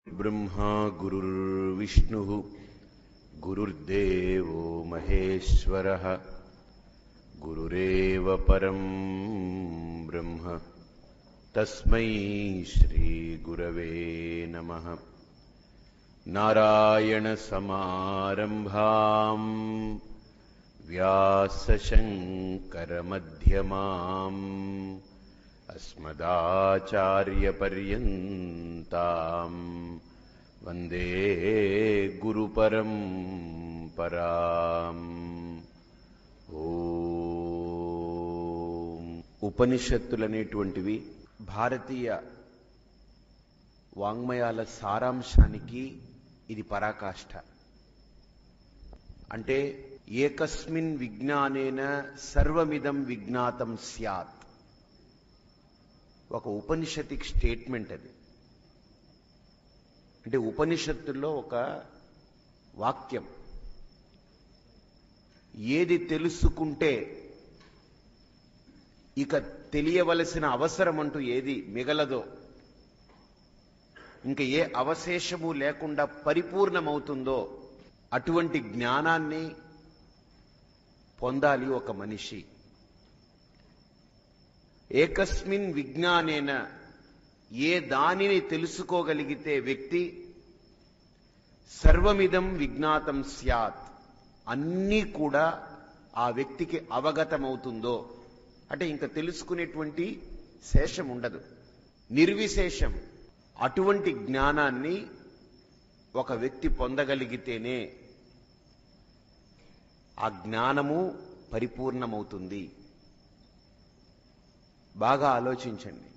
ब्रह्मा गुरुर्विष्णुः गुरुर्देवो महेश्वरः गुरुरेव परं ब्रह्म तस्मै श्रीगुरवे नमः। नारायणसमारम्भाम् व्यासशङ्करमध्यमाम् अस्मदाचार्यपर्यन्ताम् वन्दे गुरुपरम्पराम्। ఉపనిషత్తులనేటువంటివి భారతీయ వాంగ్మయాల సారాంశానికి ఇది పరాకాష్ఠ. అంటే ఏకస్మిన్ విజ్ఞానేన సర్వమిదం విజ్ఞాతం స్యాత్. ఒక ఉపనిషత్తిక్ స్టేట్మెంట్ అది. అంటే ఉపనిషత్తుల్లో ఒక వాక్యం, ఏది తెలుసుకుంటే ఇక తెలియవలసిన అవసరం అంటూ ఏది మిగలదో, ఇంక ఏ అవశేషము లేకుండా పరిపూర్ణమవుతుందో అటువంటి జ్ఞానాన్ని పొందాలి ఒక మనిషి. ఏకస్మిన్ విజ్ఞానేన, ఏ దానిని తెలుసుకోగలిగితే వ్యక్తి సర్వమిదం విజ్ఞాతం స్యాత్, అన్నీ కూడా ఆ వ్యక్తికి అవగతమవుతుందో, అంటే ఇంకా తెలుసుకునేటువంటి శేషం ఉండదు, నిర్విశేషం. అటువంటి జ్ఞానాన్ని ఒక వ్యక్తి పొందగలిగితేనే ఆ జ్ఞానము పరిపూర్ణమవుతుంది. బాగా ఆలోచించండి.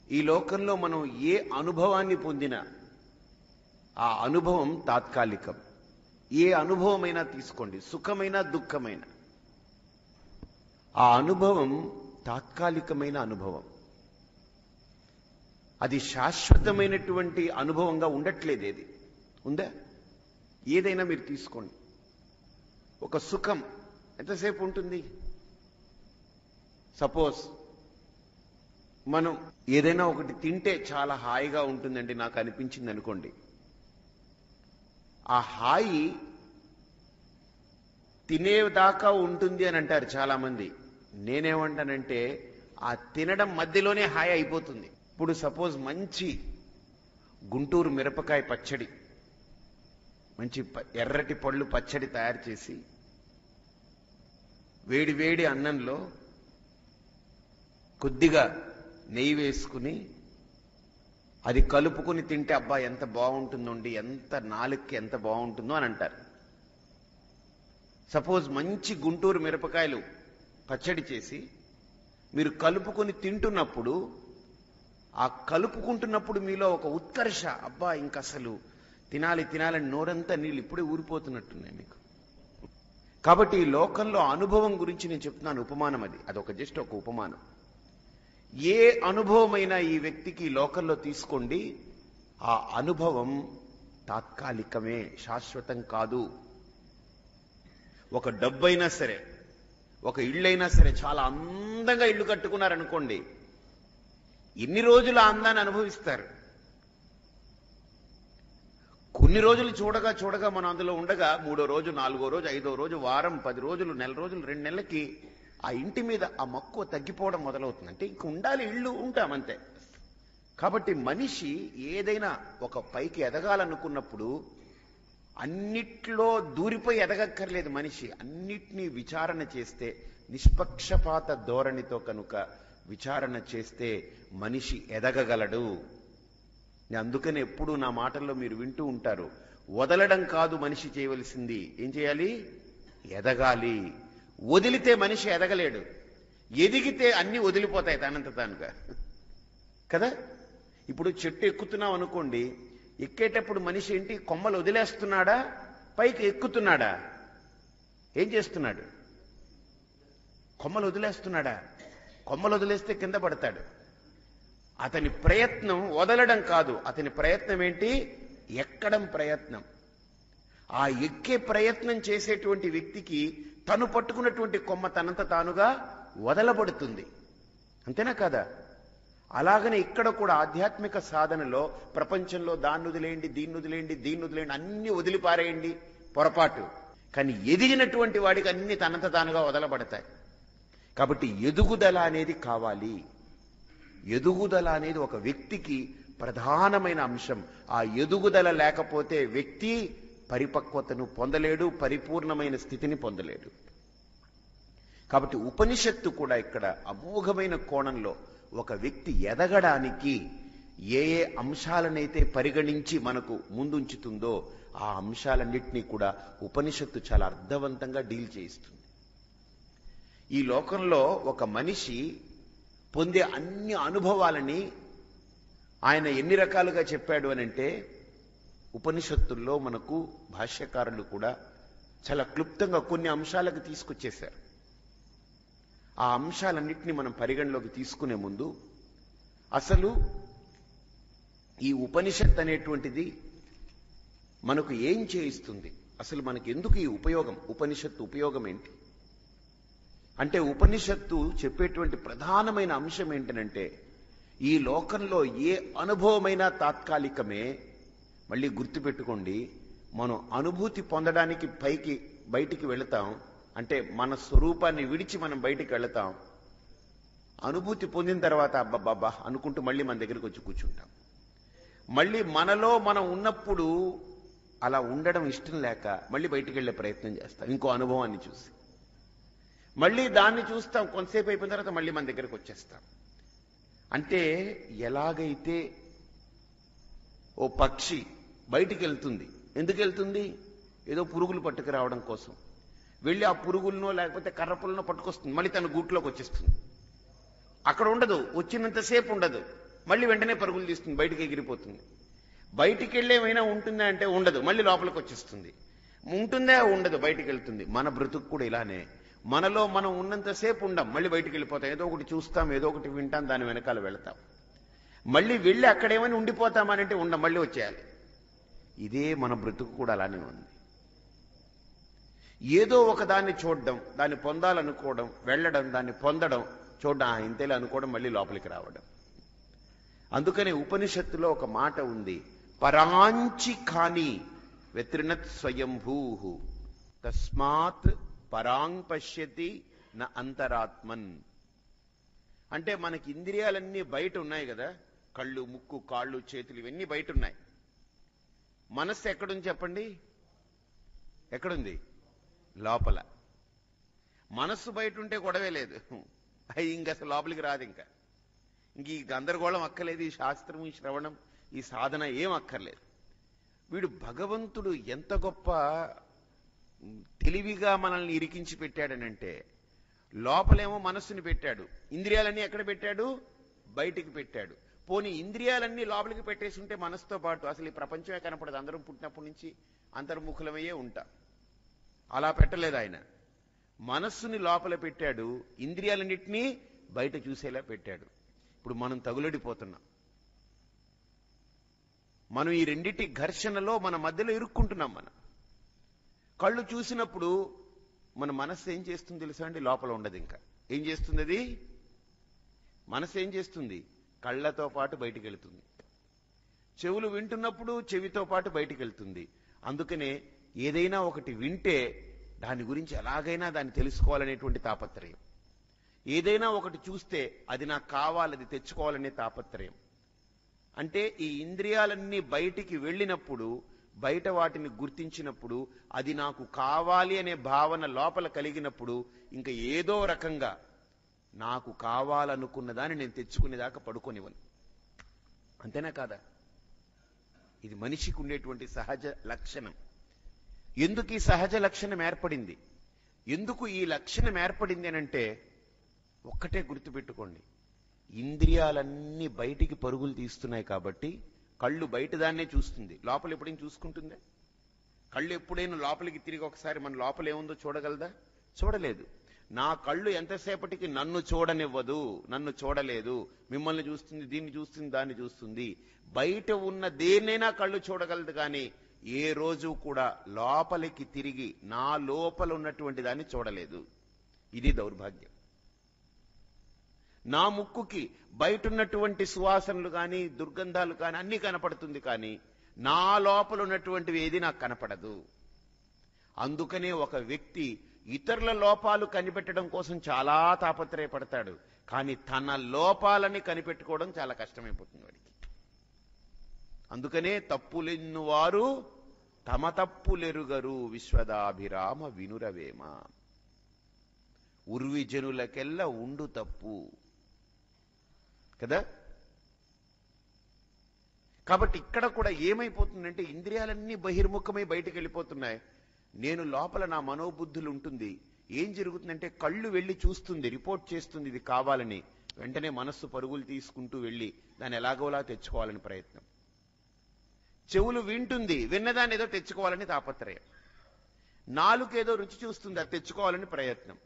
ఈ లోకంలో మనం ఏ అనుభవాన్ని పొందినా ఆ అనుభవం తాత్కాలికం. ఏ అనుభవమైనా తీసుకోండి, సుఖమైన దుఃఖమైన, ఆ అనుభవం తాత్కాలికమైన అనుభవం. అది శాశ్వతమైనటువంటి అనుభవంగా ఉండట్లేదు. ఏది ఉందా? ఏదైనా మీరు తీసుకోండి. ఒక సుఖం ఎంతసేపు ఉంటుంది? సపోజ్ మనం ఏదైనా ఒకటి తింటే చాలా హాయిగా ఉంటుందండి నాకు అనిపించింది అనుకోండి. ఆ హాయి తినేదాకా ఉంటుంది అని అంటారు చాలా మంది. నేనేమంటానంటే ఆ తినడం మధ్యలోనే హాయి అయిపోతుంది. ఇప్పుడు సపోజ్ మంచి గుంటూరు మిరపకాయ పచ్చడి, మంచి ఎర్రటి పళ్ళు పచ్చడి తయారు చేసి వేడి వేడి అన్నంలో కొద్దిగా నెయ్యి వేసుకుని అది కలుపుకుని తింటే అబ్బా ఎంత బాగుంటుందండి, ఎంత నాలుగుకి ఎంత బాగుంటుందో అని అంటారు. సపోజ్ మంచి గుంటూరు మిరపకాయలు పచ్చడి చేసి మీరు కలుపుకొని తింటున్నప్పుడు, ఆ కలుపుకుంటున్నప్పుడు మీలో ఒక ఉత్కర్ష, అబ్బా ఇంక అసలు తినాలి తినాలని నోరంతా నీళ్ళు ఇప్పుడే ఊరిపోతున్నట్టున్నాయి మీకు. కాబట్టి ఈ లోకంలో అనుభవం గురించి నేను చెప్తున్నాను. ఉపమానం అది, అదొక జస్ట్ ఒక ఉపమానం. ఏ అనుభవమైనా ఈ వ్యక్తికి లోకంలో తీసుకోండి, ఆ అనుభవం తాత్కాలికమే, శాశ్వతం కాదు. ఒక డబ్బైనా సరే, ఒక ఇళ్ళైనా సరే, చాలా అందంగా ఇల్లు కట్టుకున్నారనుకోండి, ఎన్ని రోజులు ఆ అందాన్ని అనుభవిస్తారు? కొన్ని రోజులు చూడగా చూడగా మనం అందులో ఉండగా 3వ రోజు, 4వ రోజు, 5వ రోజు, వారం, 10 రోజులు, నెల రోజులు, 2 నెలలకి ఆ ఇంటి మీద ఆ మక్కువ తగ్గిపోవడం మొదలవుతుంది. అంటే ఇంక ఉండాలి, ఇళ్ళు ఉంటామంతే. కాబట్టి మనిషి ఏదైనా ఒక పైకి ఎదగాలనుకున్నప్పుడు అన్నిట్లో దూరిపోయి ఎదగక్కర్లేదు. మనిషి అన్నిటినీ విచారణ చేస్తే, నిష్పక్షపాత ధోరణితో కనుక విచారణ చేస్తే మనిషి ఎదగగలడు. అందుకని ఎప్పుడు నా మాటల్లో మీరు వింటూ ఉంటారు, వదలడం కాదు మనిషి చేయవలసింది. ఏం చేయాలి? ఎదగాలి. వదిలితే మనిషి ఎదగలేడు, ఎదిగితే అన్ని వదిలిపోతాయి తనంత తానుగా కదా. ఇప్పుడు చెట్టు ఎక్కుతున్నాం అనుకోండి, ఎక్కేటప్పుడు మనిషి ఏంటి? కొమ్మలు వదిలేస్తున్నాడా, పైకి ఎక్కుతున్నాడా? ఏం చేస్తున్నాడు? కొమ్మలు వదిలేస్తున్నాడా? కొమ్మలు వదిలేస్తే కింద పడతాడు. అతని ప్రయత్నం వదలడం కాదు, అతని ప్రయత్నం ఏంటి? ఎక్కడం ప్రయత్నం. ఆ ఎక్కే ప్రయత్నం చేసేటువంటి వ్యక్తికి తను పట్టుకున్నటువంటి కొమ్మ తనంత తానుగా వదలబడుతుంది. అంతేనా కదా? అలాగనే ఇక్కడ కూడా ఆధ్యాత్మిక సాధనలో ప్రపంచంలో దాన్ని వదిలేయండి, దీన్ని వదిలేయండి, దీన్ని వదిలేయండి, అన్ని వదిలిపారేయండి పొరపాటు. కానీ ఎదిగినటువంటి వాడికి అన్ని తనంత తానుగా వదలబడతాయి. కాబట్టి ఎదుగుదల అనేది కావాలి. ఎదుగుదల అనేది ఒక వ్యక్తికి ప్రధానమైన అంశం. ఆ ఎదుగుదల లేకపోతే వ్యక్తి పరిపక్వతను పొందలేడు, పరిపూర్ణమైన స్థితిని పొందలేడు. కాబట్టి ఉపనిషత్తు కూడా ఇక్కడ అమోఘమైన కోణంలో ఒక వ్యక్తి ఎదగడానికి ఏ ఏ అంశాలనైతే పరిగణించి మనకు ముందుంచుతుందో ఆ అంశాలన్నింటినీ కూడా ఉపనిషత్తు చాలా అర్థవంతంగా డీల్ చేయిస్తుంది. ఈ లోకంలో ఒక మనిషి పొందే అన్ని అనుభవాలని ఆయన ఎన్ని రకాలుగా చెప్పాడు అనంటే, ఉపనిషత్తుల్లో మనకు భాష్యకారులు కూడా చాలా క్లుప్తంగా కొన్ని అంశాలకు తీసుకొచ్చేశారు. ఆ అంశాలన్నింటినీ మనం పరిగణలోకి తీసుకునే ముందు అసలు ఈ ఉపనిషత్ అనేటువంటిది మనకు ఏం చేయిస్తుంది, అసలు మనకి ఎందుకు ఈ ఉపయోగం, ఉపనిషత్తు ఉపయోగం ఏంటి అంటే, ఉపనిషత్తు చెప్పేటువంటి ప్రధానమైన అంశం ఏంటనంటే, ఈ లోకంలో ఏ అనుభవమైనా తాత్కాలికమే. మళ్ళీ గుర్తుపెట్టుకోండి, మనం అనుభూతి పొందడానికి బయటికి వెళతాం అంటే మన స్వరూపాన్ని విడిచి మనం బయటికి వెళతాం. అనుభూతి పొందిన తర్వాత అబ్బబ్బబ్బా అనుకుంటూ మళ్ళీ మన దగ్గరికి వచ్చి కూర్చుంటాం. మళ్ళీ మనలో మనం ఉన్నప్పుడు అలా ఉండడం ఇష్టం లేక మళ్ళీ బయటికి వెళ్ళే ప్రయత్నం చేస్తాం ఇంకో అనుభవాన్ని చూసి. మళ్ళీ దాన్ని చూస్తాం, కొంతసేపు అయిపోయిన తర్వాత మళ్ళీ మన దగ్గరికి వచ్చేస్తాం. అంటే ఎలాగైతే ఓ పక్షి బయటికి వెళ్తుంది, ఎందుకు వెళ్తుంది? ఏదో పురుగులు పట్టుకు రావడం కోసం వెళ్ళి ఆ పురుగులనో లేకపోతే కర్రపులనో పట్టుకొస్తుంది, మళ్ళీ తన గూట్లోకి వచ్చేస్తుంది. అక్కడ ఉండదు, వచ్చినంతసేపు ఉండదు, మళ్ళీ వెంటనే పరుగులు తీస్తుంది, బయటికి ఎగిరిపోతుంది. బయటికి వెళ్ళేమైనా ఉంటుందా అంటే ఉండదు, మళ్ళీ లోపలికి వచ్చేస్తుంది. ఉంటుందా? ఉండదు, బయటికి వెళ్తుంది. మన బ్రతుకు కూడా ఇలానే. మనలో మనం ఉన్నంతసేపు ఉండం, మళ్ళీ బయటికి వెళ్ళిపోతాం. ఏదో ఒకటి చూస్తాం, ఏదో ఒకటి వింటాం, దాని వెనకాల వెళతాం. మళ్ళీ వెళ్ళి అక్కడేమైనా ఉండిపోతామనంటే ఉండం, మళ్ళీ వచ్చేయాలి. ఇదే మన బ్రతుకు కూడా అలానే ఉంది. ఏదో ఒక దాన్ని చూడడం, దాన్ని పొందాలనుకోవడం, వెళ్ళడం, దాన్ని పొందడం, చూడడం, ఇంతేలా అనుకోవడం, మళ్ళీ లోపలికి రావడం. అందుకనే ఉపనిషత్తులో ఒక మాట ఉంది, పరాంచి కాని వ్యతిరినత్ స్వయంభూ తస్మాత్ పరాంగ్ పశ్యతి న అంతరాత్మన్. అంటే మనకి ఇంద్రియాలన్నీ బయట ఉన్నాయి కదా, కళ్ళు, ముక్కు, కాళ్ళు, చేతులు ఇవన్నీ బయట ఉన్నాయి. మనస్సు ఎక్కడుంది చెప్పండి? ఎక్కడుంది? లోపల. మనస్సు బయట ఉంటే గొడవే లేదు, ఇంక అసలు లోపలికి రాదు. ఇంక ఈ గందరగోళం అక్కర్లేదు, ఈ శాస్త్రం, ఈ శ్రవణం, ఈ సాధన ఏం అక్కర్లేదు. వీడు భగవంతుడు ఎంత గొప్ప తెలివిగా మనల్ని ఇరికించి పెట్టాడనంటే, లోపలేమో మనస్సుని పెట్టాడు, ఇంద్రియాలన్నీ ఎక్కడ పెట్టాడు? బయటికి పెట్టాడు. పోనీ ఇంద్రియాలన్నీ లోపలికి పెట్టేసి ఉంటే మనసుతో పాటు అసలు ఈ ప్రపంచమే కనపడదు, అందరం పుట్టినప్పటి నుంచి అంతర్ముఖులమయ్యే ఉంటాం. అలా పెట్టలేదు ఆయన. మనస్సుని లోపల పెట్టాడు, ఇంద్రియాలన్నింటినీ బయట చూసేలా పెట్టాడు. ఇప్పుడు మనం తగులడిపోతున్నాం. మనం ఈ రెండిటి ఘర్షణలో మన మధ్యలో ఇరుక్కుంటున్నాం. మనం కళ్ళు చూసినప్పుడు మన మనస్సు ఏం చేస్తుంది తెలుసా అండి? లోపల ఉండదు. ఇంకా ఏం చేస్తుంది అది? మనస్సు ఏం చేస్తుంది? కళ్ళతో పాటు బయటికి వెళుతుంది. చెవులు వింటున్నప్పుడు చెవితో పాటు బయటికి వెళ్తుంది. అందుకనే ఏదైనా ఒకటి వింటే దాని గురించి ఎలాగైనా దాన్ని తెలుసుకోవాలనేటువంటి తాపత్రయం, ఏదైనా ఒకటి చూస్తే అది నాకు కావాలి, అది తెచ్చుకోవాలనే తాపత్రయం. అంటే ఈ ఇంద్రియాలన్నీ బయటికి వెళ్ళినప్పుడు, బయట వాటిని గుర్తించినప్పుడు, అది నాకు కావాలి అనే భావన లోపల కలిగినప్పుడు ఇంకా ఏదో రకంగా నాకు కావాలనుకున్న దాన్ని నేను తెచ్చుకునేదాకా పడుకోనివ్వను. అంతేనా కాదా? ఇది మనిషికి ఉండేటువంటి సహజ లక్షణం. ఎందుకు ఈ సహజ లక్షణం ఏర్పడింది? ఎందుకు ఈ లక్షణం ఏర్పడింది అనంటే, ఒక్కటే గుర్తుపెట్టుకోండి, ఇంద్రియాలన్నీ బయటికి పరుగులు తీస్తున్నాయి కాబట్టి కళ్ళు బయట దాన్నే చూస్తుంది, లోపల ఎప్పుడైనా చూసుకుంటుందా? కళ్ళు ఎప్పుడైనా లోపలికి తిరిగి ఒకసారి మన లోపల ఏముందో చూడగలదా? చూడలేదు. నా కళ్ళు ఎంతసేపటికి నన్ను చూడనివ్వదు, నన్ను చూడలేదు, మిమ్మల్ని చూస్తుంది, దీన్ని చూస్తుంది, దాన్ని చూస్తుంది. బయట ఉన్న దేన్నైనా కళ్ళు చూడగలదు, కానీ ఏ రోజు కూడా లోపలికి తిరిగి నా లోపల ఉన్నటువంటి దాన్ని చూడలేదు. ఇది దౌర్భాగ్యం. నా ముక్కుకి బయట ఉన్నటువంటి సువాసనలు కానీ దుర్గంధాలు కానీ అన్నీ కనపడుతుంది, కానీ నా లోపల ఉన్నటువంటివి ఏది నాకు కనపడదు. అందుకనే ఒక వ్యక్తి ఇతరుల లోపాలు కనిపెట్టడం కోసం చాలా తాపత్రయపడతాడు, కానీ తన లోపాలని కనిపెట్టుకోవడం చాలా కష్టమైపోతుంది వాడికి. అందుకనే తప్పులెన్నువారు తమ తప్పులెరుగరు, విశ్వదాభిరామ వినురవేమ. ఉర్విజనులకెల్ల ఉండు తప్పు కదా. కాబట్టి ఇక్కడ కూడా ఏమైపోతుందంటే ఇంద్రియాలన్నీ బహిర్ముఖమై బయటికి వెళ్ళిపోతున్నాయి. నేను లోపల నా మనోబుద్ధులు ఉంటుంది. ఏం జరుగుతుందంటే కళ్ళు వెళ్ళి చూస్తుంది, రిపోర్ట్ చేస్తుంది ఇది కావాలని. వెంటనే మనస్సు పరుగులు తీసుకుంటూ వెళ్ళి దాన్ని ఎలాగోలా తెచ్చుకోవాలని ప్రయత్నం. చెవులు వింటుంది, విన్నదాన్ని ఏదో తెచ్చుకోవాలని తాపత్రయం. నాలుకేదో రుచి చూస్తుంది, అది తెచ్చుకోవాలని ప్రయత్నం.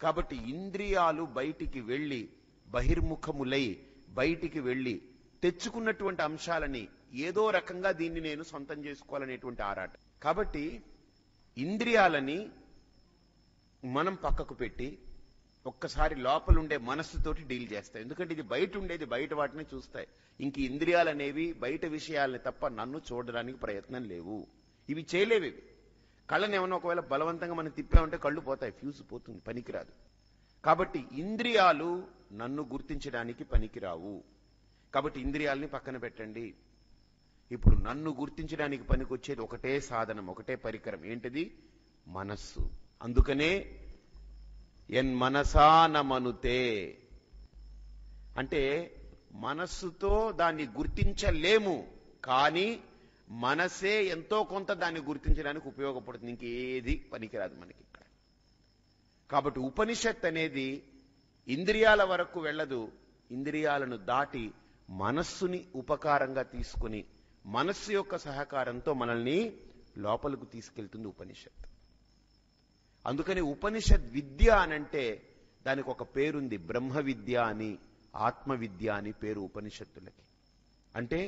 కాబట్టి ఇంద్రియాలు బయటికి వెళ్ళి బహిర్ముఖములై బయటికి వెళ్ళి తెచ్చుకున్నటువంటి అంశాలని ఏదో రకంగా దీన్ని నేను సొంతం చేసుకోవాలనేటువంటి ఆరాటం. కాబట్టి ఇంద్రియాలని మనం పక్కకు పెట్టి ఒక్కసారి లోపలుండే మనస్సుతోటి డీల్ చేస్తాయి. ఎందుకంటే ఇది బయట ఉండేది బయట వాటిని చూస్తాయి. ఇంక ఇంద్రియాలు అనేవి బయట విషయాలని తప్ప నన్ను చూడడానికి ప్రయత్నం లేవు. ఇవి చేయలేవి. కళ్ళని ఏమన్నా ఒకవేళ బలవంతంగా మనం తిప్పామంటే కళ్ళు పోతాయి, ఫ్యూజ్ పోతుంది, పనికిరాదు. కాబట్టి ఇంద్రియాలు నన్ను గుర్తించడానికి పనికిరావు. కాబట్టి ఇంద్రియాలని పక్కన పెట్టండి. ఇప్పుడు నన్ను గుర్తించడానికి పనికొచ్చేది ఒకటే సాధనం, ఒకటే పరికరం. ఏంటిది? మనస్సు. అందుకనే ఎన్ మనసానమనుతే అంటే మనస్సుతో దాన్ని గుర్తించలేము, కానీ మనసే ఎంతో కొంత దాన్ని గుర్తించడానికి ఉపయోగపడుతుంది. ఇంకేది పనికిరాదు మనకి ఇక్కడ. కాబట్టి ఉపనిషత్ అనేది ఇంద్రియాల వరకు వెళ్ళదు, ఇంద్రియాలను దాటి మనస్సుని ఉపకారంగా తీసుకుని మనస్సు యొక్క సహకారంతో మనల్ని లోపలకు తీసుకెళ్తుంది ఉపనిషత్. అందుకని ఉపనిషత్ విద్య అనంటే దానికి ఒక పేరుంది, బ్రహ్మ విద్య అని, ఆత్మ విద్య అని పేరు ఉపనిషత్తులకి. అంటే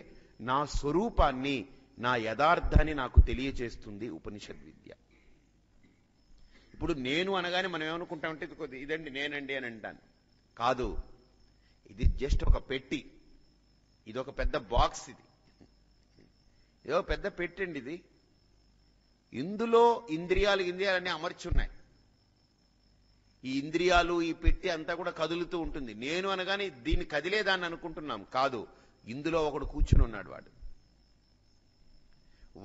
నా స్వరూపాన్ని, నా యథార్థాన్ని నాకు తెలియచేస్తుంది ఉపనిషత్ విద్య. ఇప్పుడు నేను అనగానే మనం ఏమనుకుంటామంటే ఇదండి నేనండి అని అంటాను. కాదు, ఇది జస్ట్ ఒక పెట్టి, ఇదొక పెద్ద బాక్స్, ఇదో పెద్ద పెట్టండి ఇది. ఇందులో ఇంద్రియాలన్నీ అమర్చున్నాయి. ఈ ఇంద్రియాలు, ఈ పెట్టి అంతా కూడా కదులుతూ ఉంటుంది. నేను అనగానే దీన్ని కదిలేదాన్ని అనుకుంటున్నాం. కాదు, ఇందులో ఒకడు కూర్చుని ఉన్నాడు.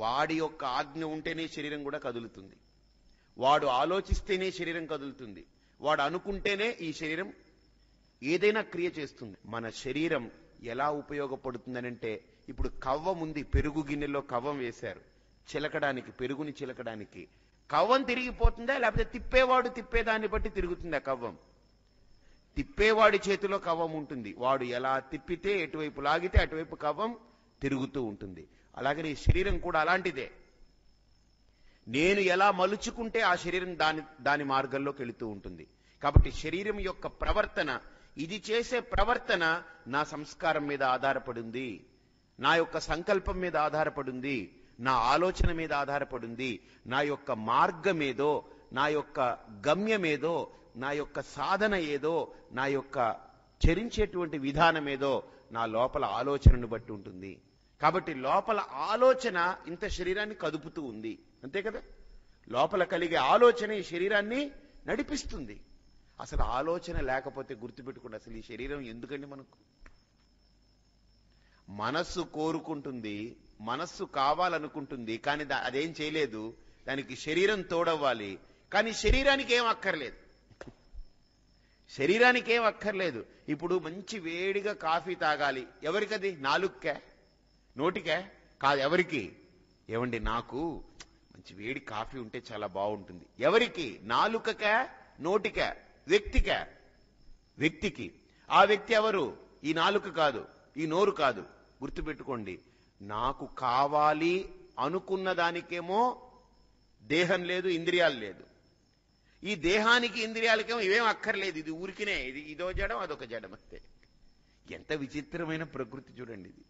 వాడి యొక్క ఆజ్ఞ ఉంటేనే శరీరం కూడా కదులుతుంది. వాడు ఆలోచిస్తేనే శరీరం కదులుతుంది. వాడు అనుకుంటేనే ఈ శరీరం ఏదైనా క్రియ చేస్తుంది. మన శరీరం ఎలా ఉపయోగపడుతుందనంటే, ఇప్పుడు కవ్వం ఉంది, పెరుగు గిన్నెలో కవ్వం వేశారు చిలకడానికి, పెరుగుని చిలకడానికి. కవ్వం తిరిగిపోతుందా, లేకపోతే తిప్పేవాడు తిప్పేదాన్ని బట్టి తిరుగుతుందా కవ్వం? తిప్పేవాడి చేతిలో కవ్వం ఉంటుంది. వాడు ఎలా తిప్పితే, ఎటువైపు లాగితే అటువైపు కవ్వం తిరుగుతూ ఉంటుంది. అలాగనే శరీరం కూడా అలాంటిదే. నేను ఎలా మలుచుకుంటే ఆ శరీరం దాని మార్గంలోకి వెళుతూ ఉంటుంది. కాబట్టి శరీరం యొక్క ప్రవర్తన, ఇది చేసే ప్రవర్తన నా సంస్కారం మీద ఆధారపడింది, నా యొక్క సంకల్పం మీద ఆధారపడింది, నా ఆలోచన మీద ఆధారపడింది, నా యొక్క మార్గమేదో, నా యొక్క గమ్యమేదో, నా యొక్క సాధన ఏదో, నా యొక్క చరించేటువంటి విధానమేదో నా లోపల ఆలోచనను బట్టి ఉంటుంది. కాబట్టి లోపల ఆలోచన ఇంత శరీరాన్ని కదుపుతూ ఉంది, అంతే కదా. లోపల కలిగే ఆలోచన ఈ శరీరాన్ని నడిపిస్తుంది. అసలు ఆలోచన లేకపోతే గుర్తుపెట్టుకోండి, అసలు ఈ శరీరం ఎందుకండి మనకు? మనస్సు కోరుకుంటుంది, మనస్సు కావాలనుకుంటుంది, కానీ అదేం చేయలేదు. దానికి శరీరం తోడవ్వాలి. కానీ శరీరానికి ఏం అక్కర్లేదు, శరీరానికి ఏం అక్కర్లేదు. ఇప్పుడు మంచి వేడిగా కాఫీ తాగాలి, ఎవరికది? నాలుగుకే, నోటికే కాదు, ఎవరికి? ఏమండి, నాకు మంచి వేడి కాఫీ ఉంటే చాలా బాగుంటుంది. ఎవరికి? నాలుకకే, నోటికే, వ్యక్తికే. వ్యక్తికి. ఆ వ్యక్తి ఎవరు? ఈ నాలుక కాదు, ఈ నోరు కాదు. గుర్తుపెట్టుకోండి, నాకు కావాలి అనుకున్న దానికేమో దేహం లేదు, ఇంద్రియాలు లేదు. ఈ దేహానికి ఇంద్రియాలకేమో ఇవేం అక్కర్లేదు. ఇది ఊరికినే, ఇదో జడం అదొక జడం అంతే. ఎంత విచిత్రమైన ప్రకృతి చూడండి ఇది.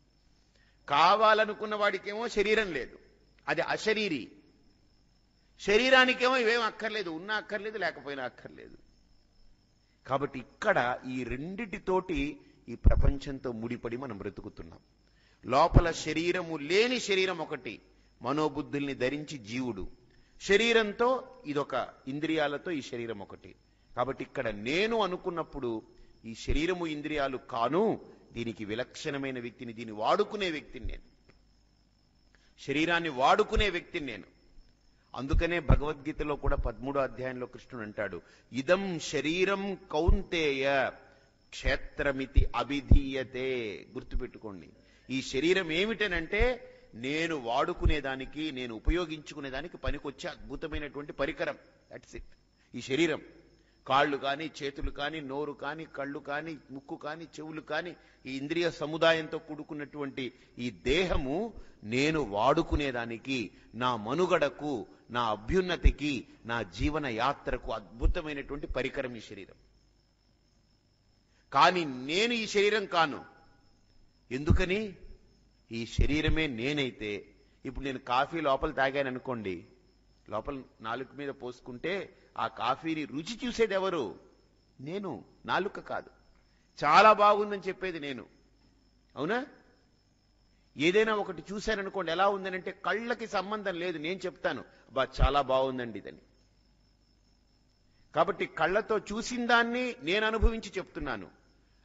కావాలనుకున్న వాడికేమో శరీరం లేదు, అది అశరీరి. శరీరానికేమో ఇవేం అక్కర్లేదు, ఉన్నా అక్కర్లేదు, లేకపోయినా అక్కర్లేదు. కాబట్టి ఇక్కడ ఈ రెండిటితోటి ఈ ప్రపంచంతో ముడిపడి మనం బ్రతుకుతున్నాం. లోపల శరీరము లేని శరీరం ఒకటి, మనోబుద్ధుల్ని ధరించి జీవుడు. శరీరంతో ఇదొక, ఇంద్రియాలతో ఈ శరీరం ఒకటి. కాబట్టి ఇక్కడ నేను అనుకున్నప్పుడు ఈ శరీరము ఇంద్రియాలు కాను, దీనికి విలక్షణమైన వ్యక్తిని, దీన్ని వాడుకునే వ్యక్తిని నేను, శరీరాన్ని వాడుకునే వ్యక్తిని నేను. అందుకనే భగవద్గీతలో కూడా 13వ అధ్యాయంలో కృష్ణుడు అంటాడు, ఇదం శరీరం కౌంతేయ క్షేత్రమితి అభిధీయతే. గుర్తుపెట్టుకోండి, ఈ శరీరం ఏమిటనంటే నేను వాడుకునేదానికి, నేను ఉపయోగించుకునేదానికి పనికొచ్చే అద్భుతమైనటువంటి పరికరం. That's it. ఈ శరీరం, కాళ్ళు కానీ, చేతులు కానీ, నోరు కానీ, కళ్ళు కానీ, ముక్కు కానీ, చెవులు కానీ, ఈ ఇంద్రియ సముదాయంతో కూడుకున్నటువంటి ఈ దేహము నేను వాడుకునేదానికి, నా మనుగడకు, నా అభ్యున్నతికి, నా జీవన యాత్రకు అద్భుతమైనటువంటి పరికరం ఈ శరీరం. కానీ నేను ఈ శరీరం కాను. ఎందుకని? ఈ శరీరమే నేనైతే, ఇప్పుడు నేను కాఫీ లోపల తాగాను అనుకోండి, లోపల నాలుక మీద పోసుకుంటే ఆ కాఫీని రుచి చూసేది ఎవరు? నేను, నాలుక కాదు. చాలా బాగుందని చెప్పేది నేను, అవునా? ఏదైనా ఒకటి చూశాననుకోండి, ఎలా ఉందనంటే కళ్ళకి సంబంధం లేదు, నేను చెప్తాను బా చాలా బాగుందండి ఇదని. కాబట్టి కళ్ళతో చూసిన దాన్ని నేను అనుభవించి చెప్తున్నాను,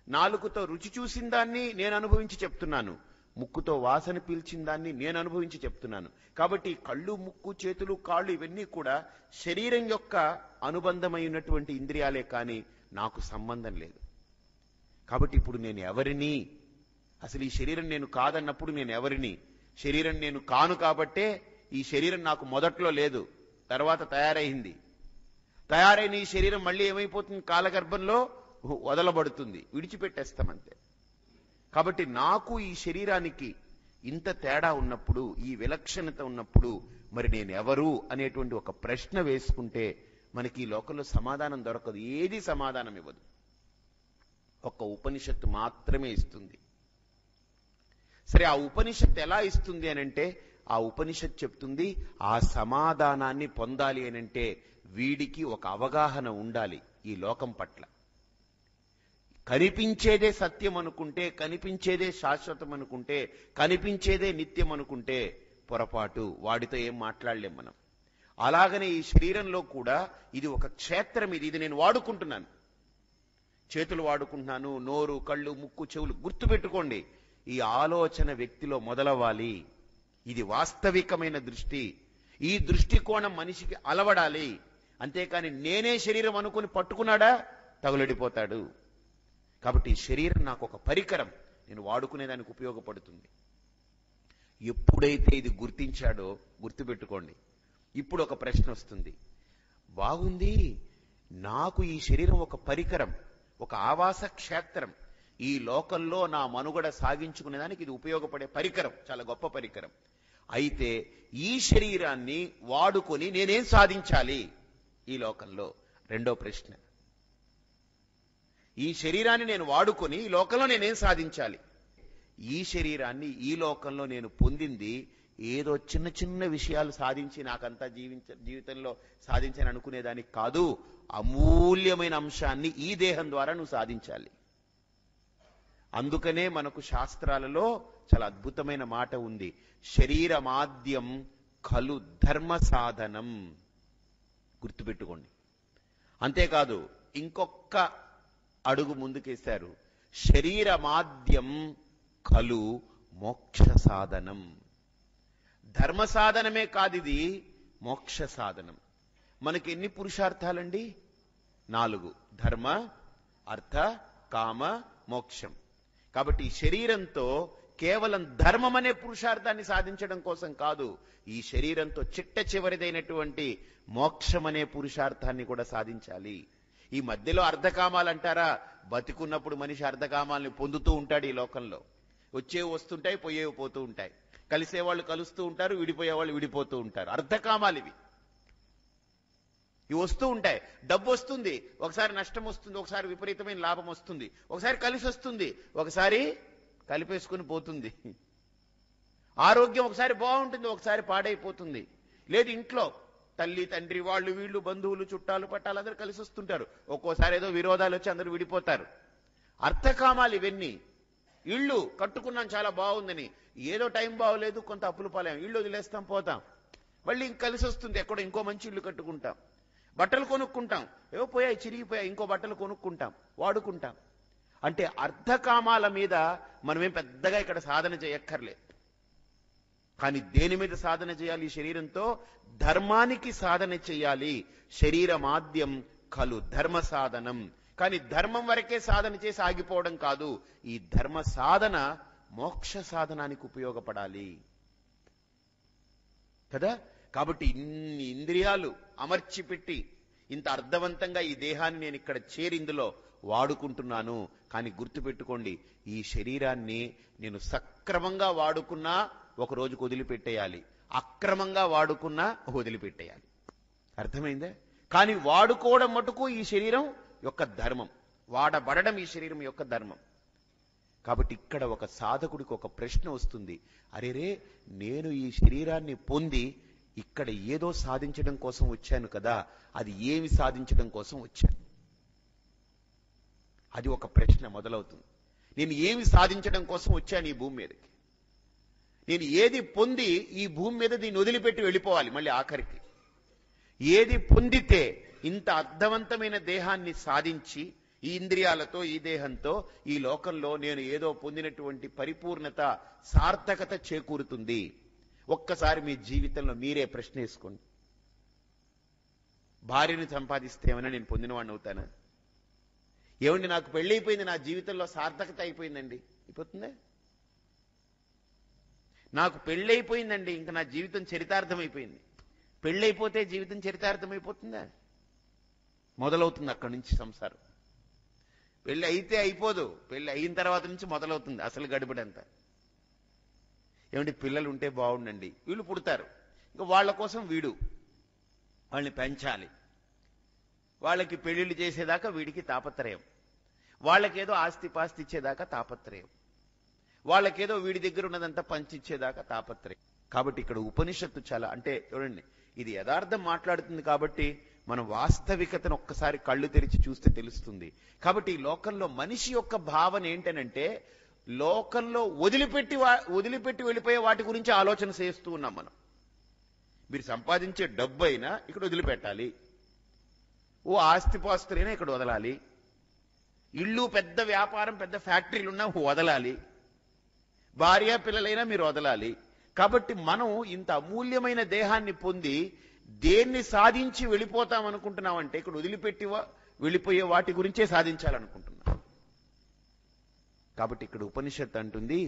నాలుకతో రుచి చూసిన దాన్ని నేను అనుభవించి చెప్తున్నాను, ముక్కుతో వాసన పీల్చిన దాన్ని నేను అనుభవించి చెప్తున్నాను. కాబట్టి కళ్ళు, ముక్కు, చేతులు, కాళ్ళు ఇవన్నీ కూడా శరీరం యొక్క అనుబంధమైనటువంటి ఇంద్రియాలే కానీ నాకు సంబంధం లేదు. కాబట్టి ఇప్పుడు నేను ఎవరిని? అసలు ఈ శరీరం నేను కాదన్నప్పుడు నేను ఎవరిని? శరీరం నేను కాను కాబట్టే ఈ శరీరం నాకు మొదట్లో లేదు, తర్వాత తయారైంది. తయారైన ఈ శరీరం మళ్ళీ ఏమైపోతుంది? కాలగర్భంలో వదలబడుతుంది, విడిచిపెట్టేస్తామంతే. కాబట్టి నాకు ఈ శరీరానికి ఇంత తేడా ఉన్నప్పుడు, ఈ విలక్షణత ఉన్నప్పుడు మరి నేను ఎవరు అనేటువంటి ఒక ప్రశ్న వేసుకుంటే మనకి ఈ లోకంలో సమాధానం దొరకదు. ఏది సమాధానం ఇవ్వదు, ఒక్క ఉపనిషత్తు మాత్రమే ఇస్తుంది. సరే, ఆ ఉపనిషత్తు ఎలా ఇస్తుంది అనంటే, ఆ ఉపనిషత్తు చెప్తుంది ఆ సమాధానాన్ని పొందాలి అనంటే వీడికి ఒక అవగాహన ఉండాలి ఈ లోకం పట్ల. కనిపించేదే సత్యం అనుకుంటే, కనిపించేదే శాశ్వతం అనుకుంటే, కనిపించేదే నిత్యం అనుకుంటే పొరపాటు, వాడితో ఏం మాట్లాడలేం మనం. అలాగనే ఈ శరీరంలో కూడా ఇది ఒక క్షేత్రం, ఇది నేను వాడుకుంటున్నాను, చేతులు వాడుకుంటున్నాను, నోరు, కళ్ళు, ముక్కు, చెవులు. గుర్తుపెట్టుకోండి, ఈ ఆలోచన వ్యక్తిలో మొదలవ్వాలి. ఇది వాస్తవికమైన దృష్టి. ఈ దృష్టికోణం మనిషికి అలవడాలి. అంతేకాని నేనే శరీరం అనుకుని పట్టుకున్నాడా తగులడిపోతాడు. కాబట్టి ఈ శరీరం నాకు ఒక పరికరం, నేను వాడుకునేదానికి ఉపయోగపడుతుంది. ఎప్పుడైతే ఇది గుర్తించాడో, గుర్తుపెట్టుకోండి, ఇప్పుడు ఒక ప్రశ్న వస్తుంది. బాగుంది, నాకు ఈ శరీరం ఒక పరికరం, ఒక ఆవాస క్షేత్రం, ఈ లోకంలో నా మనుగడ సాగించుకునేదానికి ఇది ఉపయోగపడే పరికరం, చాలా గొప్ప పరికరం. అయితే ఈ శరీరాన్ని వాడుకొని నేనేం సాధించాలి ఈ లోకంలో? రెండో ప్రశ్న. ఈ శరీరాన్ని నేను వాడుకొని ఈ లోకంలో నేనేం సాధించాలి? ఈ శరీరాన్ని ఈ లోకంలో నేను పొందింది ఏదో చిన్న చిన్న విషయాలు సాధించి నాకంతా జీవితంలో సాధించని అనుకునేదానికి కాదు. అమూల్యమైన అంశాన్ని ఈ దేహం ద్వారా నువ్వు సాధించాలి. అందుకనే మనకు శాస్త్రాలలో చాలా అద్భుతమైన మాట ఉంది, శరీరమాద్యం ఖలు ధర్మ సాధనం. గుర్తుపెట్టుకోండి. అంతేకాదు, ఇంకొక అడుగు ముందుకేశారు, శరీరమాద్యం ఖలు మోక్ష సాధనం. ధర్మ సాధనమే కాదు, ఇది మోక్ష సాధనం. మనకి ఎన్ని పురుషార్థాలండి? 4. ధర్మ, అర్థ, కామ, మోక్షం. కాబట్టి ఈ శరీరంతో కేవలం ధర్మం అనే పురుషార్థాన్ని సాధించడం కోసం కాదు, ఈ శరీరంతో చిట్ట చివరిదైనటువంటి మోక్షం అనే పురుషార్థాన్ని కూడా సాధించాలి. ఈ మధ్యలో అర్ధకామాలు అంటారా? బతికున్నప్పుడు మనిషి అర్ధకామాలని పొందుతూ ఉంటాడు. ఈ లోకంలో వచ్చేవి వస్తుంటాయి, పోయేవి పోతూ ఉంటాయి, కలిసేవాళ్ళు కలుస్తూ ఉంటారు, విడిపోయేవాళ్ళు విడిపోతూ ఉంటారు. అర్ధకామాలు ఇవి. ఇవి వస్తూ ఉంటాయి. డబ్బు వస్తుంది, ఒకసారి నష్టం వస్తుంది, ఒకసారి విపరీతమైన లాభం వస్తుంది, ఒకసారి కలిసి వస్తుంది, ఒకసారి కలిపేసుకుని పోతుంది. ఆరోగ్యం ఒకసారి బాగుంటుంది, ఒకసారి పాడైపోతుంది. లేదు ఇంట్లో తల్లి తండ్రి వాళ్ళు వీళ్ళు బంధువులు చుట్టాలు పట్టాలు అందరూ కలిసి వస్తుంటారు. ఒక్కోసారి ఏదో విరోధాలు వచ్చి అందరూ విడిపోతారు. అర్థకామాలు ఇవన్నీ. ఇళ్ళు కట్టుకున్నాం చాలా బాగుందని, ఏదో టైం బాగోలేదు, కొంత అప్పులు పాలేం, ఇళ్ళు వదిలేస్తాం, పోతాం, మళ్ళీ ఇంక కలిసి వస్తుంది, ఎక్కడో ఇంకో మంచి ఇల్లు కట్టుకుంటాం. బట్టలు కొనుక్కుంటాం, ఏవో పోయాయి చిరిగిపోయాయి, ఇంకో బట్టలు కొనుక్కుంటాం, వాడుకుంటాం. అంటే అర్థకామాల మీద మనమేం పెద్దగా ఇక్కడ సాధన చేయక్కర్లేదు. కానీ దేని మీద సాధన చేయాలి? శరీరంతో ధర్మానికి సాధన చేయాలి. శరీరమాద్యం ఖలు ధర్మ సాధనం. కానీ ధర్మం వరకే సాధన చేసి ఆగిపోవడం కాదు. ఈ ధర్మ సాధన మోక్ష సాధనానికి ఉపయోగపడాలి కదా. కాబట్టి ఇన్ని ఇంద్రియాలు అమర్చిపెట్టి ఇంత అర్థవంతంగా ఈ దేహాన్ని నేను ఇక్కడ చేరి ఇందులో వాడుకుంటున్నాను. కానీ గుర్తుపెట్టుకోండి, ఈ శరీరాన్ని నేను సక్రమంగా వాడుకున్నా ఒక రోజుకు వదిలిపెట్టేయాలి, అక్రమంగా వాడుకున్నా వదిలిపెట్టేయాలి. అర్థమైందే? కానీ వాడుకోవడం మటుకు ఈ శరీరం యొక్క ధర్మం, వాడబడడం ఈ శరీరం యొక్క ధర్మం. కాబట్టి ఇక్కడ ఒక సాధకుడికి ఒక ప్రశ్న వస్తుంది, అరేరే నేను ఈ శరీరాన్ని పొంది ఇక్కడ ఏదో సాధించడం కోసం వచ్చాను కదా, అది ఏమి సాధించడం కోసం వచ్చాను? అది ఒక ప్రశ్న మొదలవుతుంది. నేను ఏమి సాధించడం కోసం వచ్చాను ఈ భూమి మీదకి? నేను ఏది పొంది ఈ భూమి మీద దీన్ని వదిలిపెట్టి వెళ్ళిపోవాలి మళ్ళీ ఆఖరికి? ఏది పొందితే ఇంత అర్థవంతమైన దేహాన్ని సాధించి ఈ ఇంద్రియాలతో ఈ దేహంతో ఈ లోకంలో నేను ఏదో పొందినటువంటి పరిపూర్ణత సార్థకత చేకూరుతుంది? ఒక్కసారి మీ జీవితంలో మీరే ప్రశ్న వేసుకోండి. భార్యను సంపాదిస్తే ఏమైనా నేను పొందినవాడిని అవుతానా? ఏమండి నాకు పెళ్ళైపోయింది, నా జీవితంలో సార్థకత అయిపోయిందండి, అయిపోతుందా? నాకు పెళ్ళైపోయిందండి, ఇంకా నా జీవితం చరితార్థం అయిపోయింది. పెళ్ళైపోతే జీవితం చరితార్థం అయిపోతుందా? మొదలవుతుంది అక్కడి నుంచి సంసారం. పెళ్ళి అయితే అయిపోదు, పెళ్ళి అయిన తర్వాత నుంచి మొదలవుతుంది అసలు గడిబిడంతా. ఏమంటే పిల్లలు ఉంటే బాగుండండి, వీళ్ళు పుడతారు, ఇంకా వాళ్ళ కోసం వీడు వాళ్ళని పెంచాలి, వాళ్ళకి పెళ్లిళ్ళు చేసేదాకా వీడికి తాపత్రయం, వాళ్ళకేదో ఆస్తి పాస్తి ఇచ్చేదాకా తాపత్రయం, వాళ్ళకేదో వీడి దగ్గర ఉన్నదంతా పంచిచ్చేదాకా తాపత్రయం. కాబట్టి ఇక్కడ ఉపనిషత్తు చాలా, అంటే చూడండి, ఇది యథార్థం మాట్లాడుతుంది కాబట్టి మనం వాస్తవికతను ఒక్కసారి కళ్ళు తెరిచి చూస్తే తెలుస్తుంది. కాబట్టి ఈ లోకంలో మనిషి యొక్క భావన ఏంటనంటే, లోకంలో వదిలిపెట్టి వెళ్ళిపోయే వాటి గురించి ఆలోచన చేస్తూ ఉన్నాం మనం. మీరు సంపాదించే డబ్బు అయినా ఇక్కడ వదిలిపెట్టాలి, ఓ ఆస్తిపాస్తులైనా ఇక్కడ వదలాలి, ఇళ్ళు పెద్ద వ్యాపారం పెద్ద ఫ్యాక్టరీలు ఉన్నా వదలాలి, భార్య పిల్లలైనా మీరు వదలాలి. కాబట్టి మనం ఇంత అమూల్యమైన దేహాన్ని పొంది దేన్ని సాధించి వెళ్ళిపోతాం అనుకుంటున్నామంటే ఇక్కడ వదిలిపెట్టి వెళ్ళిపోయే వాటి గురించే సాధించాలనుకుంటున్నాం. కాబట్టి ఇక్కడ ఉపనిషత్తు అంటుంది,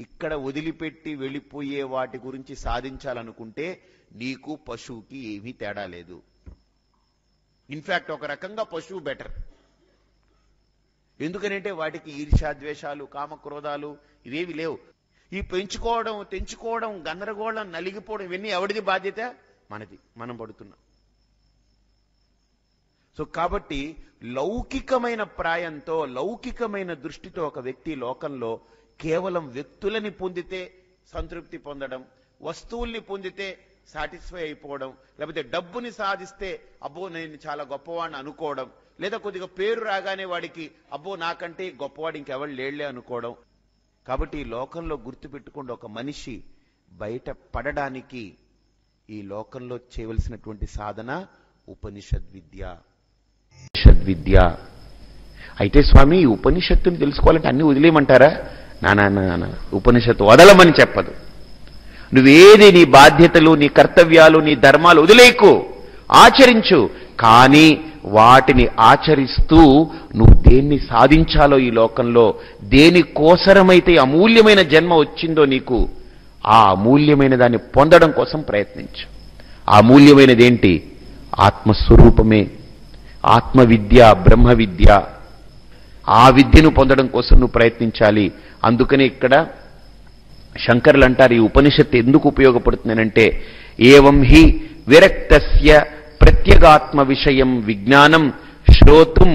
ఇక్కడ వదిలిపెట్టి వెళ్ళిపోయే వాటి గురించి సాధించాలనుకుంటే నీకు పశువుకి ఏమీ తేడా లేదు. ఇన్ఫాక్ట్ ఒక రకంగా పశువు బెటర్. ఎందుకనంటే వాటికి ఈర్ష్యాద్వేషాలు కామక్రోధాలు ఇవేవి లేవు. ఈ పెంచుకోవడం తెంచుకోవడం గందరగోళం నలిగిపోవడం ఇవన్నీ ఎవరిది బాధ్యత? మనది, మనం పడుతున్నాం. సో కాబట్టి లౌకికమైన ప్రాయంతో లౌకికమైన దృష్టితో ఒక వ్యక్తి లోకంలో కేవలం వ్యక్తులని పొందితే సంతృప్తి పొందడం, వస్తువుల్ని పొందితే సాటిస్ఫై అయిపోవడం, లేకపోతే డబ్బుని సాధిస్తే అబ్బో నేను చాలా గొప్పవాడిని అనుకోవడం, లేదా కొద్దిగా పేరు రాగానే వాడికి అబ్బో నాకంటే గొప్పవాడు ఇంకెవరు లేళ్లే అనుకోవడం. కాబట్టి ఈ లోకంలో గుర్తుపెట్టుకోండి, ఒక మనిషి బయట పడడానికి ఈ లోకంలో చేయవలసినటువంటి సాధన ఉపనిషద్ విద్య. అయితే స్వామి ఈ ఉపనిషత్తుని తెలుసుకోవాలంటే అన్ని వదిలేయమంటారా? నానా, ఉపనిషత్తు వదలమని చెప్పదు. నువ్వేది నీ బాధ్యతలు నీ కర్తవ్యాలు నీ ధర్మాలు వదిలేకు, ఆచరించు. కానీ వాటిని ఆచరిస్తూ నువ్వు దేన్ని సాధించాలో ఈ లోకంలో, దేనికోసరమైతే అమూల్యమైన జన్మ వచ్చిందో నీకు, ఆ అమూల్యమైన దాన్ని పొందడం కోసం ప్రయత్నించు. ఆ అమూల్యమైనది ఏంటి? ఆత్మస్వరూపమే, ఆత్మవిద్య, బ్రహ్మ విద్య. ఆ విద్యను పొందడం కోసం నువ్వు ప్రయత్నించాలి. అందుకని ఇక్కడ శంకరులు అంటారు, ఈ ఉపనిషత్తు ఎందుకు ఉపయోగపడుతుందనంటే, ఏవం హి విరక్తస్య ప్రత్యేగాత్మ విషయం విజ్ఞానం శ్రోతుం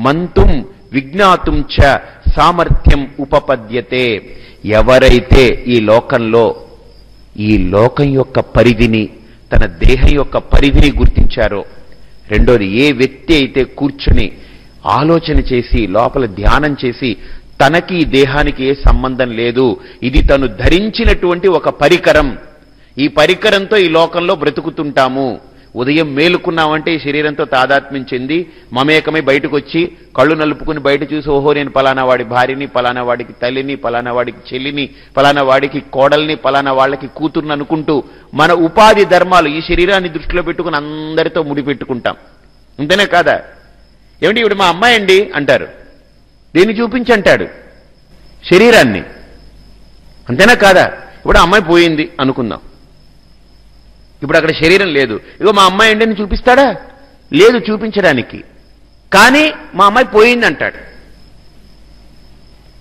మంతుం విజ్ఞాతుం చ సామర్థ్యం ఉపపద్యతే. ఎవరైతే ఈ లోకంలో ఈ లోకం యొక్క పరిధిని తన దేహం యొక్క పరిధిని గుర్తించారో, రెండోది ఏ వ్యక్తి అయితే కూర్చుని ఆలోచన చేసి లోపల ధ్యానం చేసి తనకి ఈ దేహానికి ఏ సంబంధం లేదు, ఇది తను ధరించినటువంటి ఒక పరికరం, ఈ పరికరంతో ఈ లోకంలో బ్రతుకుతుంటాము, ఉదయం మేలుకున్నామంటే ఈ శరీరంతో తాదాత్మ్యం చెంది మమేకమై బయటకు వచ్చి కళ్ళు నలుపుకుని బయట చూసి ఓహో నేను పలానా వాడి భార్యని, పలానా వాడికి తల్లిని, పలానా వాడికి చెల్లిని, పలానా వాడికి కోడల్ని, పలానా వాళ్ళకి కూతుర్ని అనుకుంటూ మన ఉపాధి ధర్మాలు ఈ శరీరాన్ని దృష్టిలో పెట్టుకుని అందరితో ముడిపెట్టుకుంటాం. అంతేనే కాదా? ఏమిటి ఇప్పుడు మా అమ్మాయి అండి అంటారు, దేన్ని చూపించంటాడు? శరీరాన్ని. అంతేనా కాదా? ఇప్పుడు అమ్మాయి పోయింది అనుకుందాం, ఇప్పుడు అక్కడ శరీరం లేదు, ఇగో మా అమ్మాయి అండి అని చూపిస్తాడా? లేదు చూపించడానికి. కానీ మా అమ్మాయి పోయింది అంటాడు.